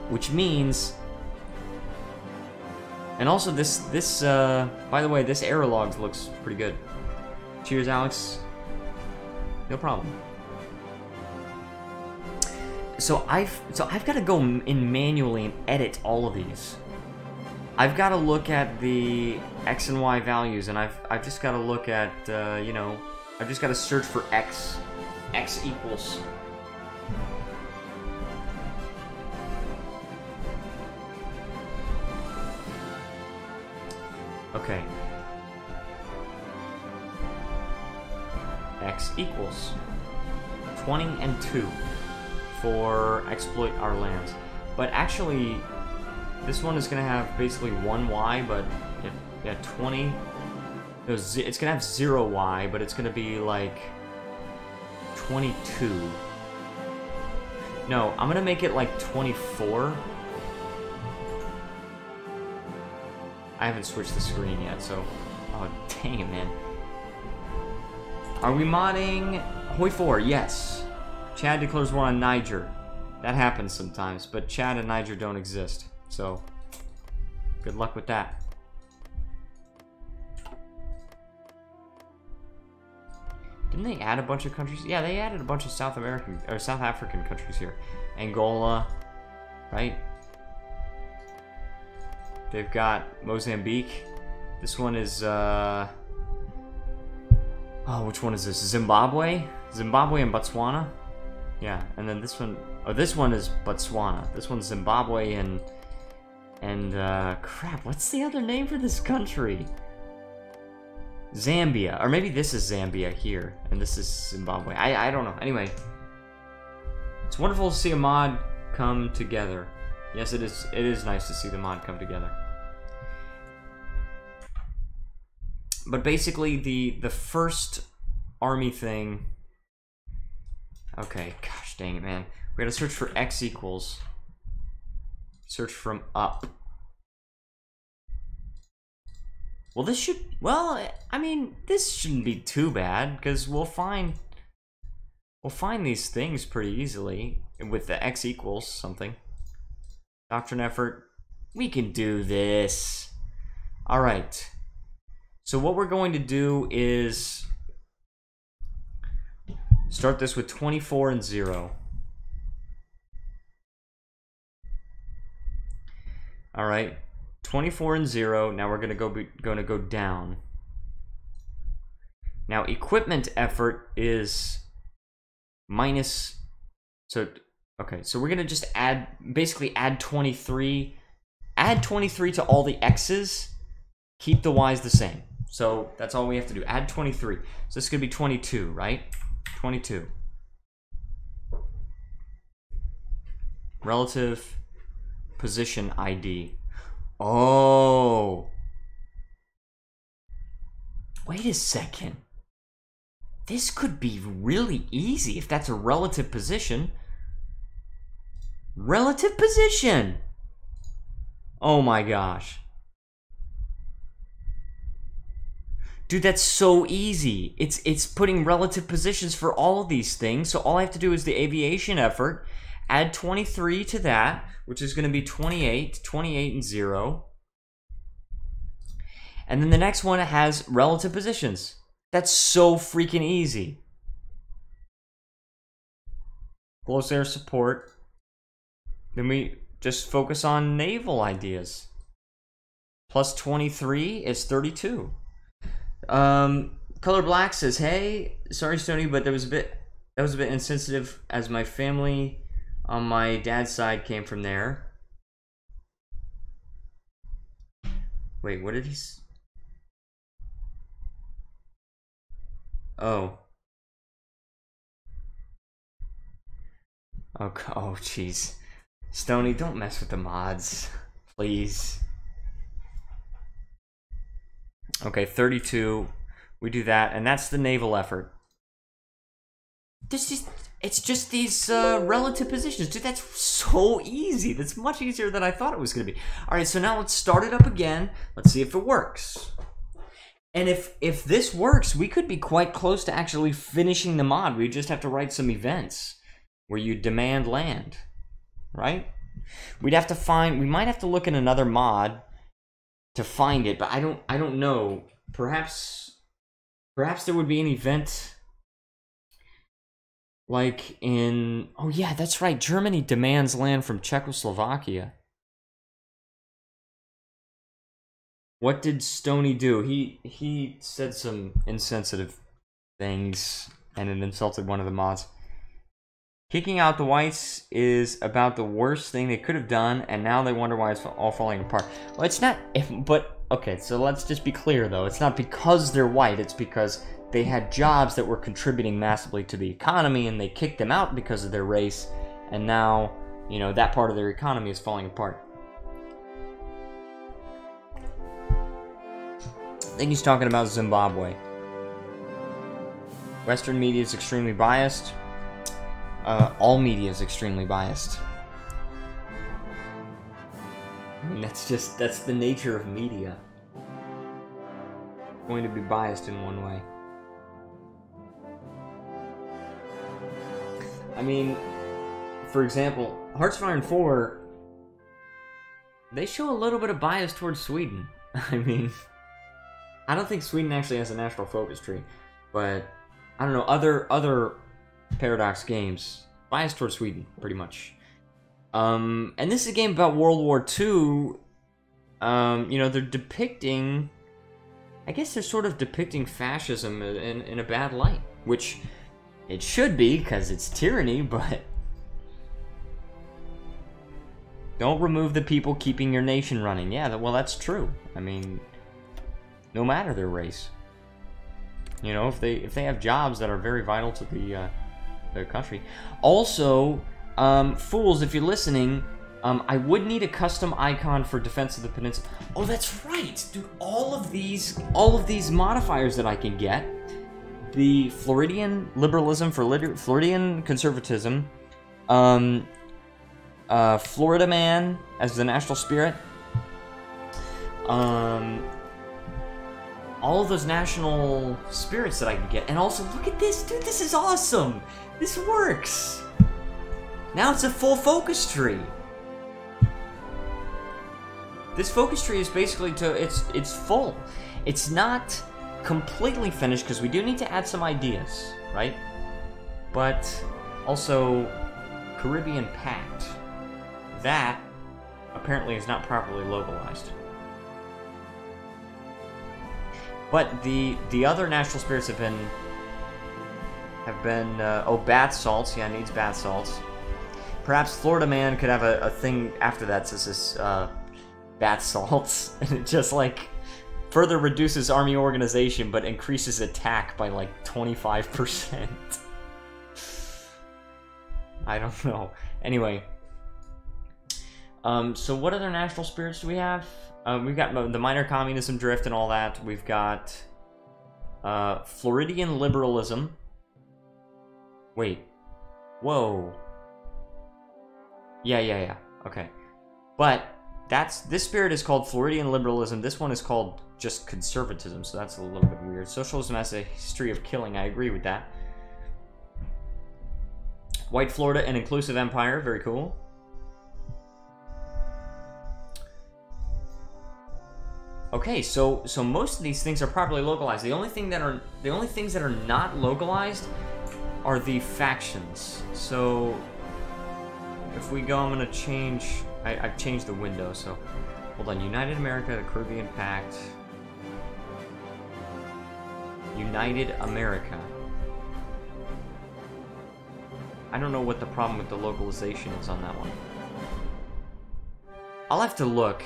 which means. And also, this by the way, this error logs looks pretty good. Cheers, Alex. No problem. So I've got to go in manually and edit all of these. I've got to look at the X and Y values, and I've just got to look at you know, I've just got to search for X equals. Okay. X equals 20 and 2 for exploit our lands. But actually, this one is going to have basically 1 Y, but yeah, 20. No, it's going to have 0 Y, but it's going to be like 22. No, I'm going to make it like 24. I haven't switched the screen yet, so... Oh, dang it, man. Are we modding HoI4? Yes. Chad declares war on Niger. That happens sometimes, but Chad and Niger don't exist. So, good luck with that. Didn't they add a bunch of countries? Yeah, they added a bunch of South African countries here. Angola, right? They've got Mozambique. This one is, oh, which one is this? Zimbabwe? Zimbabwe and Botswana? Yeah, and then this one, oh, this one is Botswana. This one's Zimbabwe and crap, what's the other name for this country? Zambia, or maybe this is Zambia here, and this is Zimbabwe. I don't know. Anyway, it's wonderful to see a mod come together. Yes, it is. It is nice to see the mod come together. But basically, the first army thing. Okay, gosh dang it, man. We gotta search for X equals. Search from up. Well, this should. Well, I mean, this shouldn't be too bad because we'll find these things pretty easily with the X equals something. Doctrine effort. We can do this. All right. So what we're going to do is start this with 24 and 0. All right. 24 and 0. Now we're going to go down. Now equipment effort is minus. So okay, so we're going to just basically add 23. Add 23 to all the X's. Keep the Y's the same. So that's all we have to do. Add 23. So this is going to be 22, right? 22. Relative position ID. Oh. Wait a second. This could be really easy if that's a relative position. Relative position. Oh my gosh. Dude, that's so easy. It's putting relative positions for all of these things. So all I have to do is the aviation effort, add 23 to that, which is going to be 28, 28 and 0. And then the next one has relative positions. That's so freaking easy. Close air support. Then we just focus on naval ideas. Plus 23 is 32. Color Black says, "Hey, sorry, Stoney, but that was a bit insensitive, as my family on my dad's side came from there." Wait, what did he? Oh. Oh, jeez. Stony, don't mess with the mods. Please. Okay, 32. We do that, and that's the naval effort. It's just these relative positions. Dude, that's so easy. That's much easier than I thought it was going to be. All right, so now let's start it up again. Let's see if it works. And if this works, we could be quite close to actually finishing the mod. We just have to write some events where you demand land, right? We might have to look in another mod to find it, but I don't know. Perhaps there would be an event like in, oh yeah, that's right, Germany demands land from Czechoslovakia. What did Stony do? He said some insensitive things, and it insulted one of the mods. Kicking out the whites is about the worst thing they could have done, and now they wonder why it's all falling apart. Well, it's not, but, okay, so let's just be clear, though. It's not because they're white, it's because they had jobs that were contributing massively to the economy, and they kicked them out because of their race, and now, you know, that part of their economy is falling apart. I think he's talking about Zimbabwe. Western media is extremely biased. All media is extremely biased. I mean, that's the nature of media. It's going to be biased in one way. I mean, for example, Hearts of Iron 4, they show a little bit of bias towards Sweden. I mean, I don't think Sweden actually has a national focus tree, but I don't know, other Paradox games bias towards Sweden, pretty much. And this is a game about World War II. You know, they're depicting, I guess they're sort of depicting fascism in a bad light, which it should be, because it's tyranny, but don't remove the people keeping your nation running. Yeah, well, that's true. I mean, no matter their race. You know, if they have jobs that are very vital to the country. Also, fools, if you're listening, I would need a custom icon for Defense of the Peninsula. Oh, that's right, dude. All of these modifiers that I can get. The Floridian liberalism for Floridian conservatism, Florida Man as the national spirit, all of those national spirits that I can get, and also look at this, dude. This is awesome. This works. Now it's a full focus tree. This focus tree is basically it's full. It's not completely finished because we do need to add some ideas, right? But also Caribbean Pact. That apparently is not properly localized. But the other national spirits have been oh, bath salts. Yeah, needs bath salts. Perhaps Florida Man could have a thing after that that says bath salts, and it just like further reduces army organization, but increases attack by like 25%. I don't know. Anyway, so what other national spirits do we have? We've got the minor communism drift and all that. We've got Floridian liberalism. Wait. Whoa. Yeah. Okay. But this spirit is called Floridian liberalism. This one is called just conservatism, so that's a little bit weird. Socialism has a history of killing. I agree with that. White Florida, an inclusive empire. Very cool. Okay, so most of these things are properly localized. The only things that are not localized are the factions. So if we go, I'm gonna change. I've changed the window. So hold on. United America, the Caribbean Pact. United America. I don't know what the problem with the localization is on that one. I'll have to look.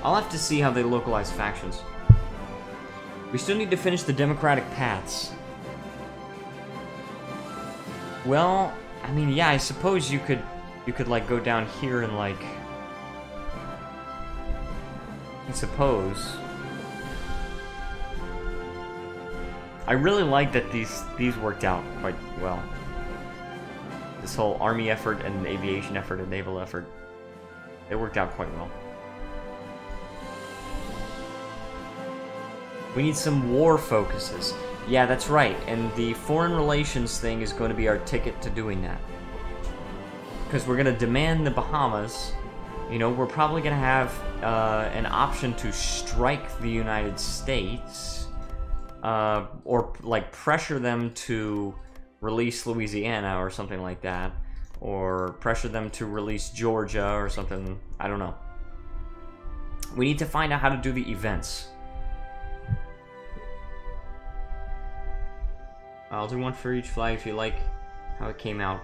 I'll have to see how they localize factions. We still need to finish the democratic paths. Well, I mean, yeah, I suppose you could like go down here and like, I suppose. I really like that these worked out quite well. This whole army effort and aviation effort and naval effort, it worked out quite well. We need some war focuses. Yeah, that's right, and the foreign relations thing is going to be our ticket to doing that. Because we're going to demand the Bahamas. You know, we're probably going to have an option to strike the United States, or like pressure them to release Louisiana or something like that, or pressure them to release Georgia or something. I don't know. We need to find out how to do the events. I'll do one for each flag if you like how it came out.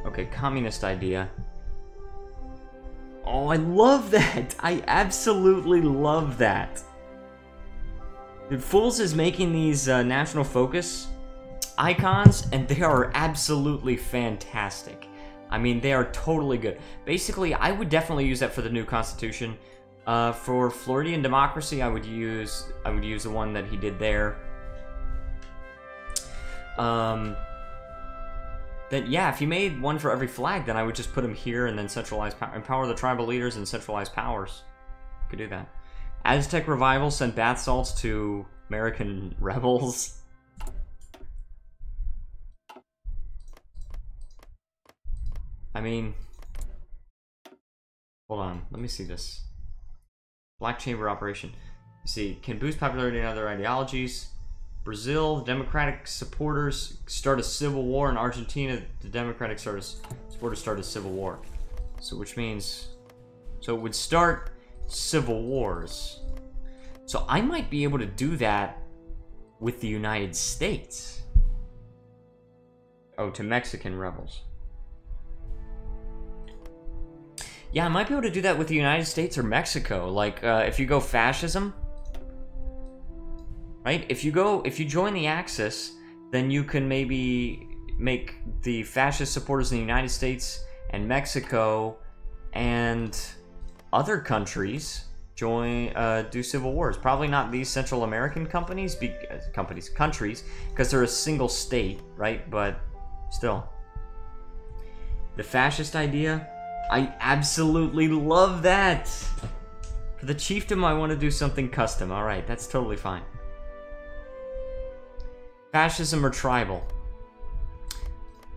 Okay, communist idea. Oh, I love that! I absolutely love that. Dude, Fools is making these national focus icons, and they are absolutely fantastic. I mean, they are totally good. Basically, I would definitely use that for the new constitution. For Floridian democracy, I would use the one that he did there. That, yeah, if you made one for every flag, then I would just put them here and then centralize power, empower the tribal leaders and centralize powers. Could do that. Aztec revival sent bath salts to American rebels. I mean, hold on, let me see this. Black Chamber operation. You see, can boost popularity in other ideologies. Brazil, the Democratic supporters start a civil war. In Argentina, the Democratic supporters start a civil war. So, which means, so it would start civil wars. So I might be able to do that with the United States. Oh, to Mexican rebels. Yeah, I might be able to do that with the United States or Mexico. Like, if you go fascism, right? If you join the Axis, then you can maybe make the fascist supporters in the United States and Mexico and other countries do civil wars. Probably not these Central American countries, because they're a single state, right? But still, the fascist idea, I absolutely love that. For the chiefdom, I want to do something custom. All right, that's totally fine. Fascism or tribal?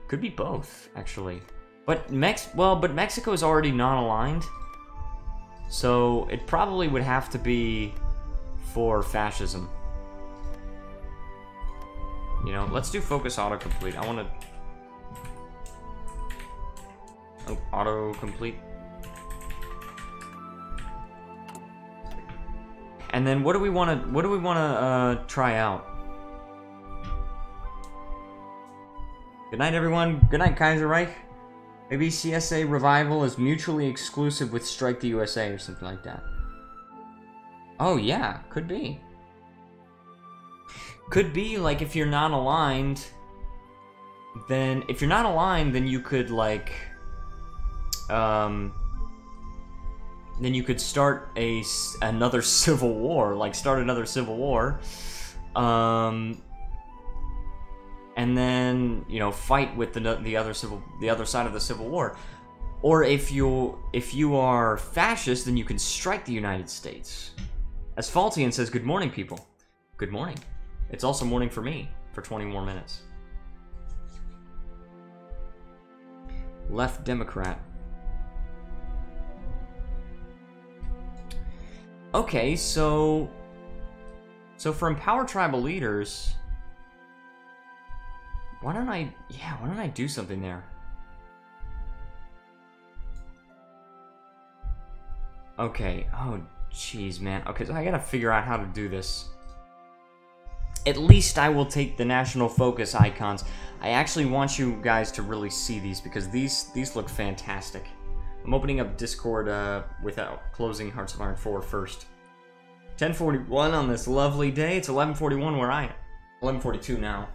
Could be both, actually. But Mexico is already non-aligned, so it probably would have to be for fascism. You know, let's do focus autocomplete. I want to. Oh, autocomplete. And then what do we want to try out? Good night, everyone. Good night, Kaiserreich. Maybe CSA Revival is mutually exclusive with Strike the USA or something like that. Oh, yeah. Could be. Could be, like, if you're not aligned, then... If you're not aligned, then you could, like... then you could start another civil war. Like, start another civil war. And then, you know, fight with the other side of the civil war. Or if you are fascist, then you can strike the United States. As Faultian says, good morning, people. Good morning. It's also morning for me for 20 more minutes. Left Democrat. Okay, so for empower tribal leaders, why don't I do something there? Okay, oh jeez, man. Okay, so I gotta figure out how to do this. At least I will take the national focus icons. I actually want you guys to really see these because these look fantastic. I'm opening up Discord without closing Hearts of Iron 4 first. 10:41 on this lovely day. It's 11:41 where I am. 11:42 now.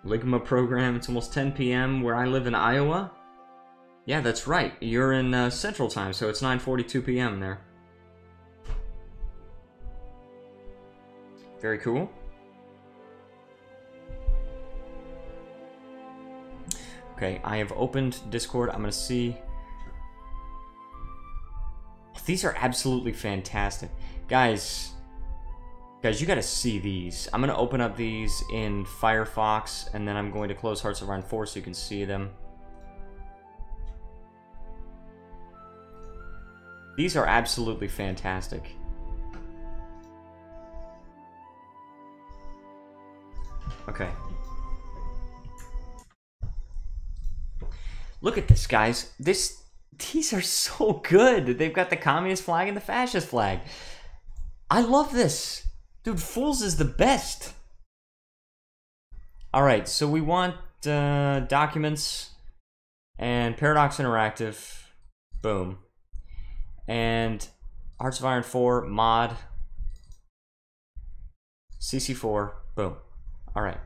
Ligma program. It's almost 10 p.m. where I live in Iowa. Yeah, that's right. You're in Central Time, so it's 9:42 p.m. there. Very cool. Okay, I have opened Discord. I'm gonna see. These are absolutely fantastic, guys. Guys, you gotta see these. I'm gonna open up these in Firefox, and then I'm going to close Hearts of Iron 4 so you can see them. These are absolutely fantastic. Okay. Look at this, guys. These are so good. They've got the communist flag and the fascist flag. I love this. Dude, Fools is the best. Alright, so we want documents and Paradox Interactive. Boom. And Hearts of Iron 4, mod. CC4, boom. Alright.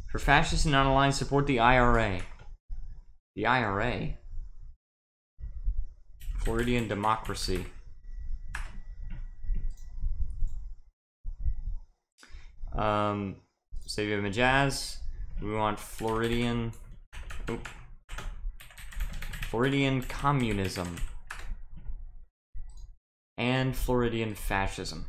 For fascists and non-aligned, support the IRA. The IRA? Floridian Democracy. Savior Majaz. We want Floridian. Oop. Floridian Communism. And Floridian Fascism.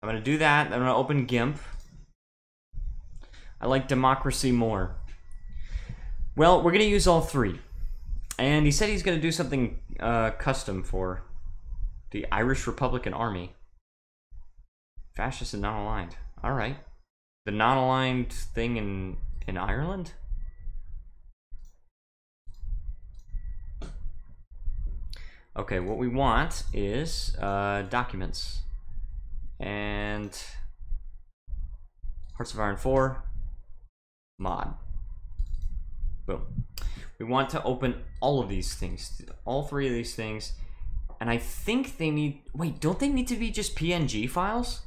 I'm going to do that. I'm going to open GIMP. I like democracy more. Well, we're going to use all three. And he said he's going to do something custom for the Irish Republican Army. Fascist and non-aligned. All right. The non-aligned thing in Ireland? Okay, what we want is documents. And Hearts of Iron 4 mod. Boom. We want to open all of these things, all three of these things, and I think they need, wait, don't they need to be just PNG files?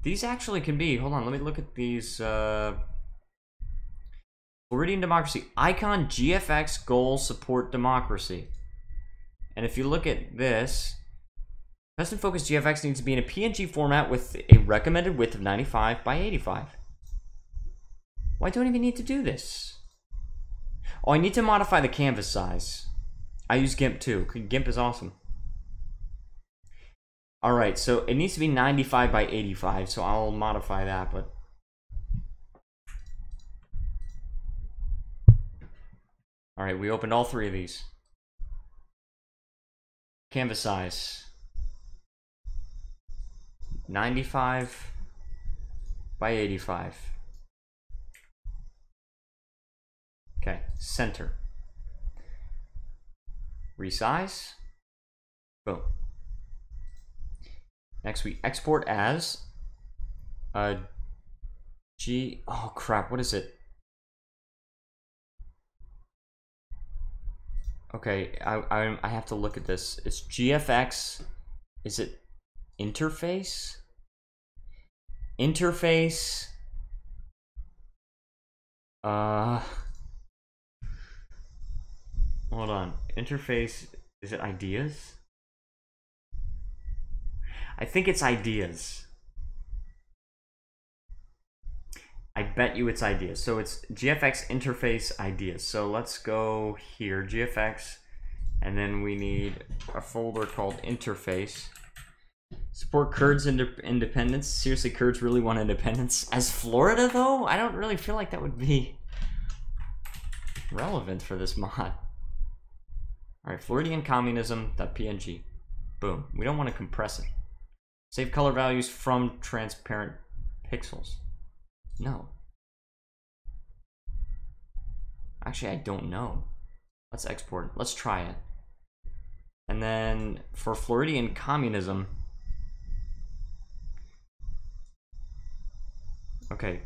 These actually can be, hold on, let me look at these. Floridian Democracy, icon, GFX, goal, support democracy. And if you look at this, custom focus GFX needs to be in a PNG format with a recommended width of 95 by 85. Well, I don't even need to do this. Oh, I need to modify the canvas size. I use GIMP too. GIMP is awesome. Alright, so it needs to be 95 by 85, so I'll modify that, but... Alright, we opened all three of these. Canvas size. 95 by 85. Okay, center. Resize. Boom. Next we export as oh crap, what is it? Okay, I have to look at this. It's GFX. Is it interface? Interface. Hold on. Interface, is it ideas? I think it's ideas. I bet you it's ideas. So it's GFX interface ideas. So let's go here, GFX, and then we need a folder called interface. Support Kurds independence. Seriously, Kurds really want independence? As Florida, though? I don't really feel like that would be relevant for this mod. Alright, Floridian communism.png. Boom. We don't want to compress it. Save color values from transparent pixels. No. Actually, I don't know. Let's export it. Let's try it. And then for Floridian communism. Okay.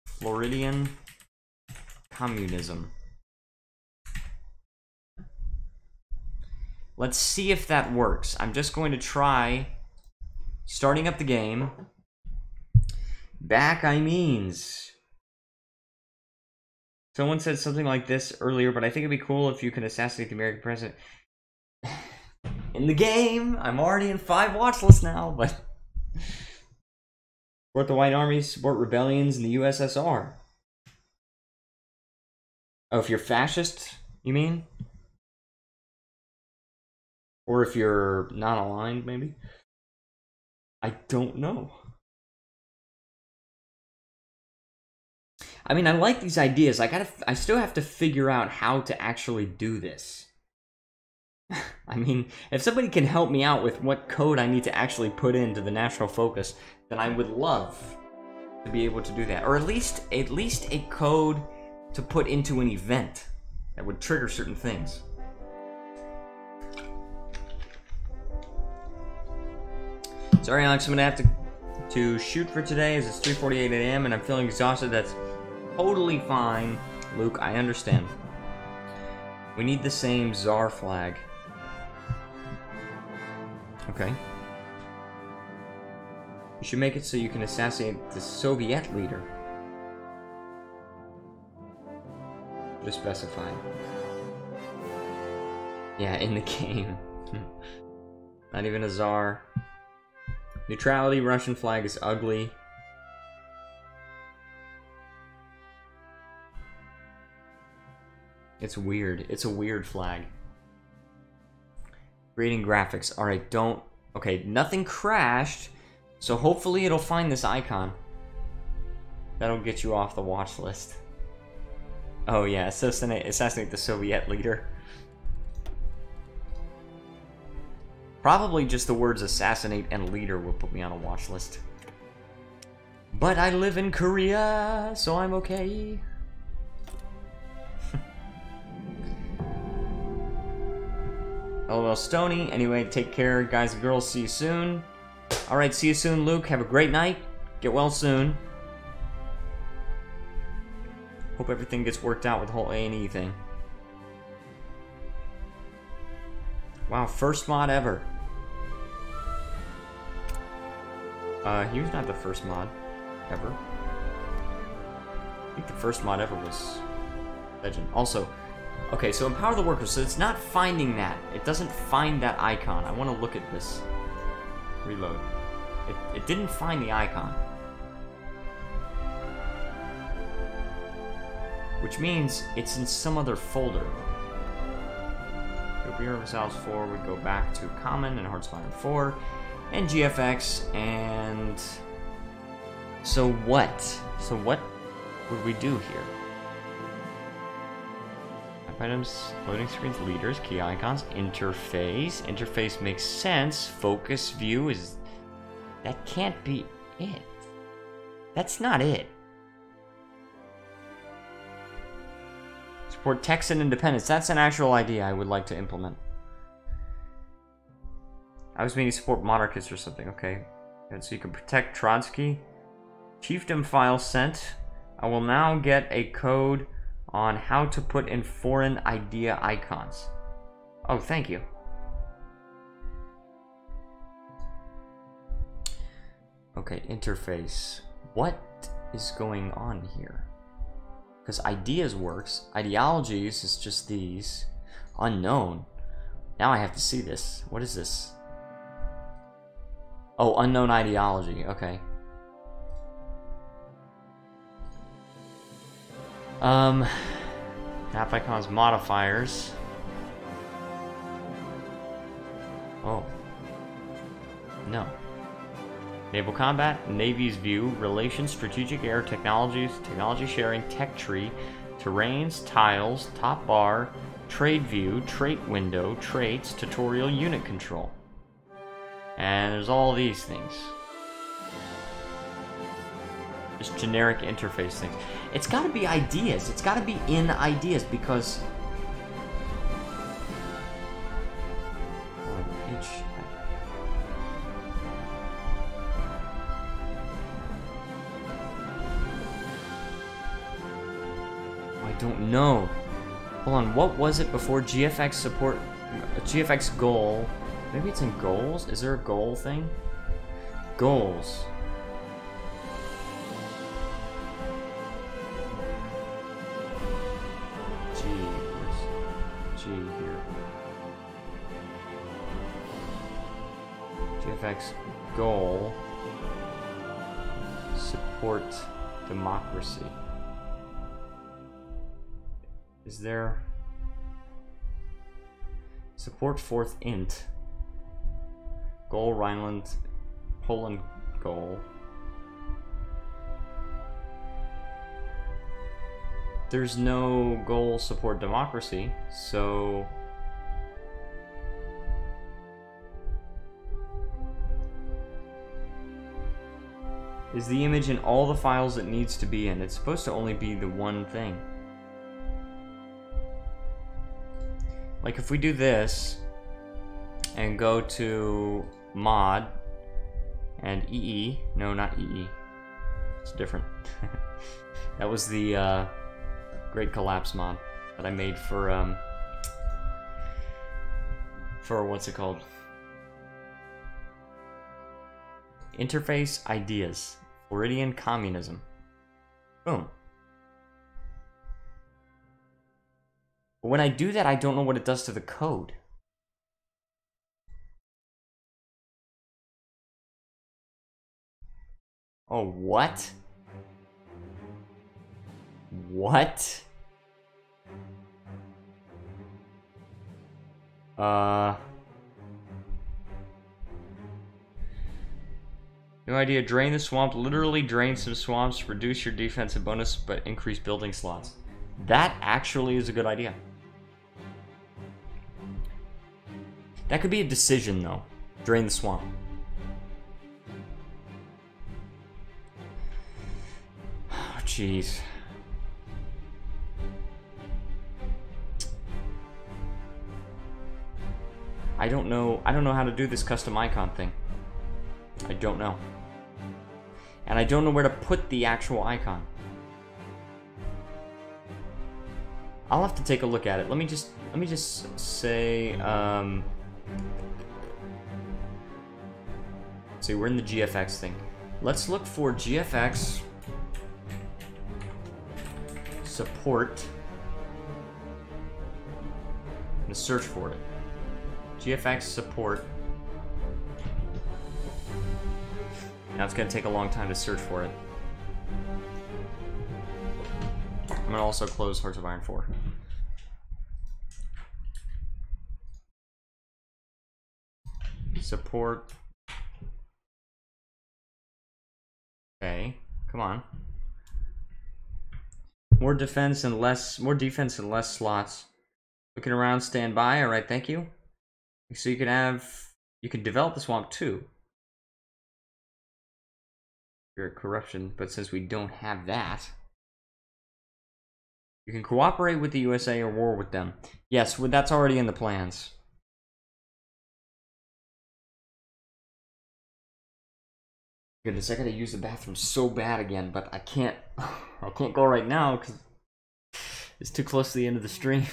Floridian communism. Let's see if that works. I'm just going to try starting up the game. Back I means. Someone said something like this earlier, but I think it'd be cool if you can assassinate the American president. In the game, I'm already in 5 watch lists now, but support the White Army, support rebellions in the USSR. Oh, if you're fascist, you mean? Or if you're not aligned, maybe? I don't know. I mean, I like these ideas. I still have to figure out how to actually do this. I mean, if somebody can help me out with what code I need to actually put into the national focus, then I would love to be able to do that. Or at least a code to put into an event that would trigger certain things. Sorry, Alex, I'm gonna have to shoot for today as it's 3:48 a.m. and I'm feeling exhausted. That's totally fine, Luke. I understand. We need the same Tsar flag. Okay. You should make it so you can assassinate the Soviet leader. Just specify. Yeah, in the game. Not even a Tsar. Neutrality, Russian flag is ugly. It's weird. It's a weird flag. Creating graphics. Alright, don't... Okay, nothing crashed. So hopefully it'll find this icon. That'll get you off the watch list. Oh yeah, assassinate the Soviet leader. Probably just the words assassinate and leader will put me on a watch list. But I live in Korea, so I'm okay. LOL Stony. Anyway, take care, guys and girls. See you soon. Alright, see you soon, Luke. Have a great night. Get well soon. Hope everything gets worked out with the whole A&E thing. Wow, first mod ever. He was not the first mod ever. I think the first mod ever was Legend. Also, okay, so empower the workers. So it's not finding that. It doesn't find that icon. I want to look at this. Reload. It didn't find the icon. Which means it's in some other folder. Go Bureau of Sales 4, we go back to Common and Heartspire 4, and GFX, and... So what? So what would we do here? Map items, loading screens, leaders, key icons, interface. Interface makes sense. Focus view is... That can't be it. That's not it. Support text and independence. That's an actual idea I would like to implement. I was meaning support monarchists or something. Okay. And so you can protect Trotsky. Chiefdom file sent. I will now get a code on how to put in foreign idea icons. Oh, thank you. Okay, interface. What is going on here? Because ideas works. Ideologies is just these. Unknown. Now I have to see this. What is this? Oh, unknown ideology. Okay. Map icons modifiers. Oh. No. Naval combat, Navy's view, relations, strategic air, technologies, technology sharing, tech tree, terrains, tiles, top bar, trade view, trait window, traits, tutorial, unit control. And there's all these things. Just generic interface things. It's gotta be ideas. It's gotta be in ideas because... I don't know. Hold on, what was it before GFX support A GFX goal. Maybe it's in goals? Is there a goal thing? Goals. G. Where's G here? GFX goal. Support democracy. Is there... Support fourth int. Goal Rhineland, Poland goal. There's no goal support democracy, so... Is the image in all the files it needs to be in? It's supposed to only be the one thing. Like if we do this and go to mod and EE, no, not EE, it's different. That was the Great Collapse mod that I made for what's it called? Interface ideas, Floridian communism. Boom. But when I do that, I don't know what it does to the code. Oh, what? What? No idea. Drain the swamp. Literally drain some swamps. Reduce your defensive bonus, but increase building slots. That actually is a good idea. That could be a decision, though. Drain the swamp. Oh, jeez. I don't know how to do this custom icon thing. I don't know. And I don't know where to put the actual icon. I'll have to take a look at it. Let me just say, see, we're in the GFX thing. Let's look for GFX support. I'm gonna search for it. GFX support. Now it's gonna take a long time to search for it. I'm gonna also close Hearts of Iron 4. Support. Okay, come on. More defense and less slots. Looking around, stand by. All right, thank you. So you can develop the swamp too. You're corruption, but since we don't have that, you can cooperate with the USA or war with them. Yes, that's already in the plans. Goodness, I gotta use the bathroom so bad again, but I can't go right now because it's too close to the end of the stream.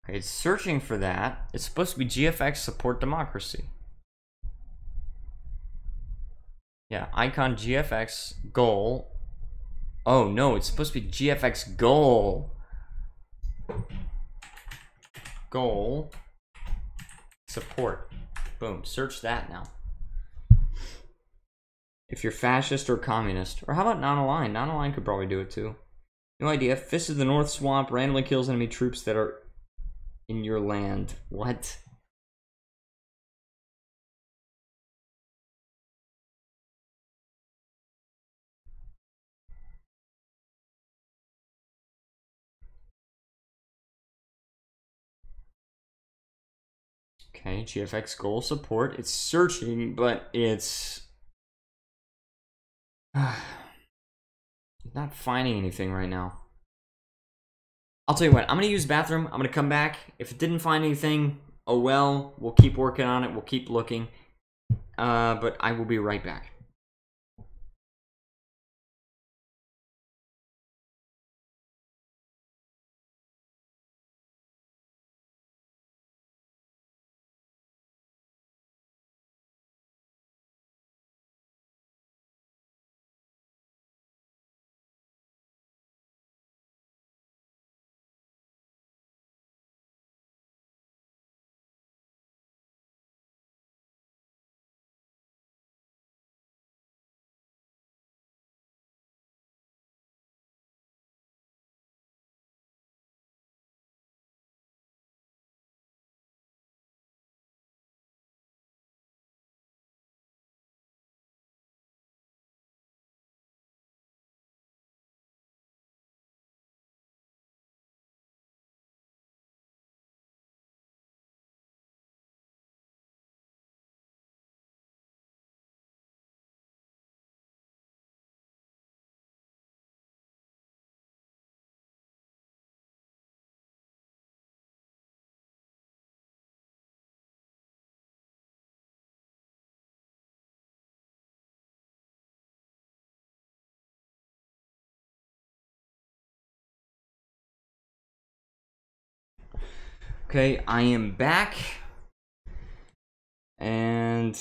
Okay, it's searching for that. It's supposed to be GFX support democracy. Yeah, icon GFX goal. Oh no, it's supposed to be GFX goal. Goal support. Boom, search that now. If you're fascist or communist. Or how about non-aligned? Non-aligned could probably do it too. No idea. Fist of the North Swamp randomly kills enemy troops that are in your land. What? Okay, GFX goal support. It's searching, but it's not finding anything right now. I'll tell you what, I'm gonna use bathroom. I'm gonna come back. If it didn't find anything, oh well, we'll keep working on it. We'll keep looking. But I will be right back. Okay, I am back. And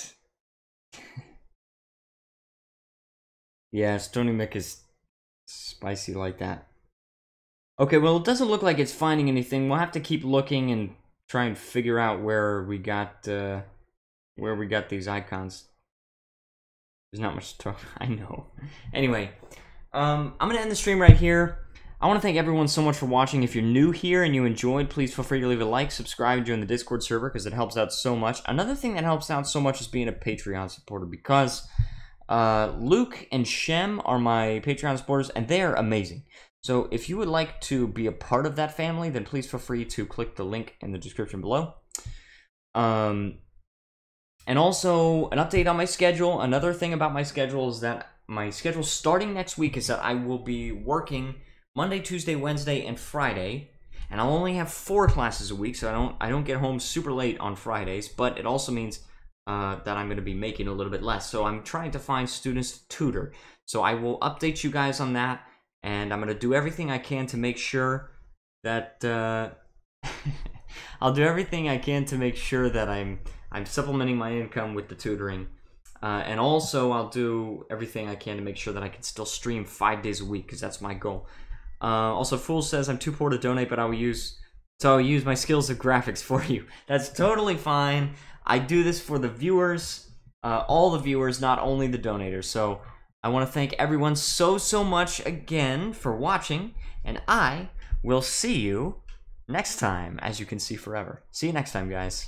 yeah, Stony Mick is spicy like that. Okay, well, it doesn't look like it's finding anything. We'll have to keep looking and try and figure out where we got these icons. There's not much to talk. I know. Anyway, I'm gonna end the stream right here. I want to thank everyone so much for watching. If you're new here and you enjoyed, please feel free to leave a like, subscribe, and join the Discord server because it helps out so much. Another thing that helps out so much is being a Patreon supporter because Luke and Shem are my Patreon supporters, and they are amazing. So if you would like to be a part of that family, then please feel free to click the link in the description below. And also, an update on my schedule. Another thing about my schedule is that my schedule starting next week is that I will be working Monday, Tuesday, Wednesday, and Friday, and I'll only have 4 classes a week, so I don't get home super late on Fridays, but it also means that I'm going to be making a little bit less, so I'm trying to find students to tutor. So I will update you guys on that, and I'm going to do everything I can to make sure that I'll do everything I can to make sure that I'm supplementing my income with the tutoring. And also, I'll do everything I can to make sure that I can still stream 5 days a week, because that's my goal. Also, Fool says I'm too poor to donate, but I'll use my skills of graphics for you. That's totally fine. I do this for the viewers, all the viewers, not only the donators. So I want to thank everyone so much again for watching, and I will see you next time, as you can see forever. See you next time, guys.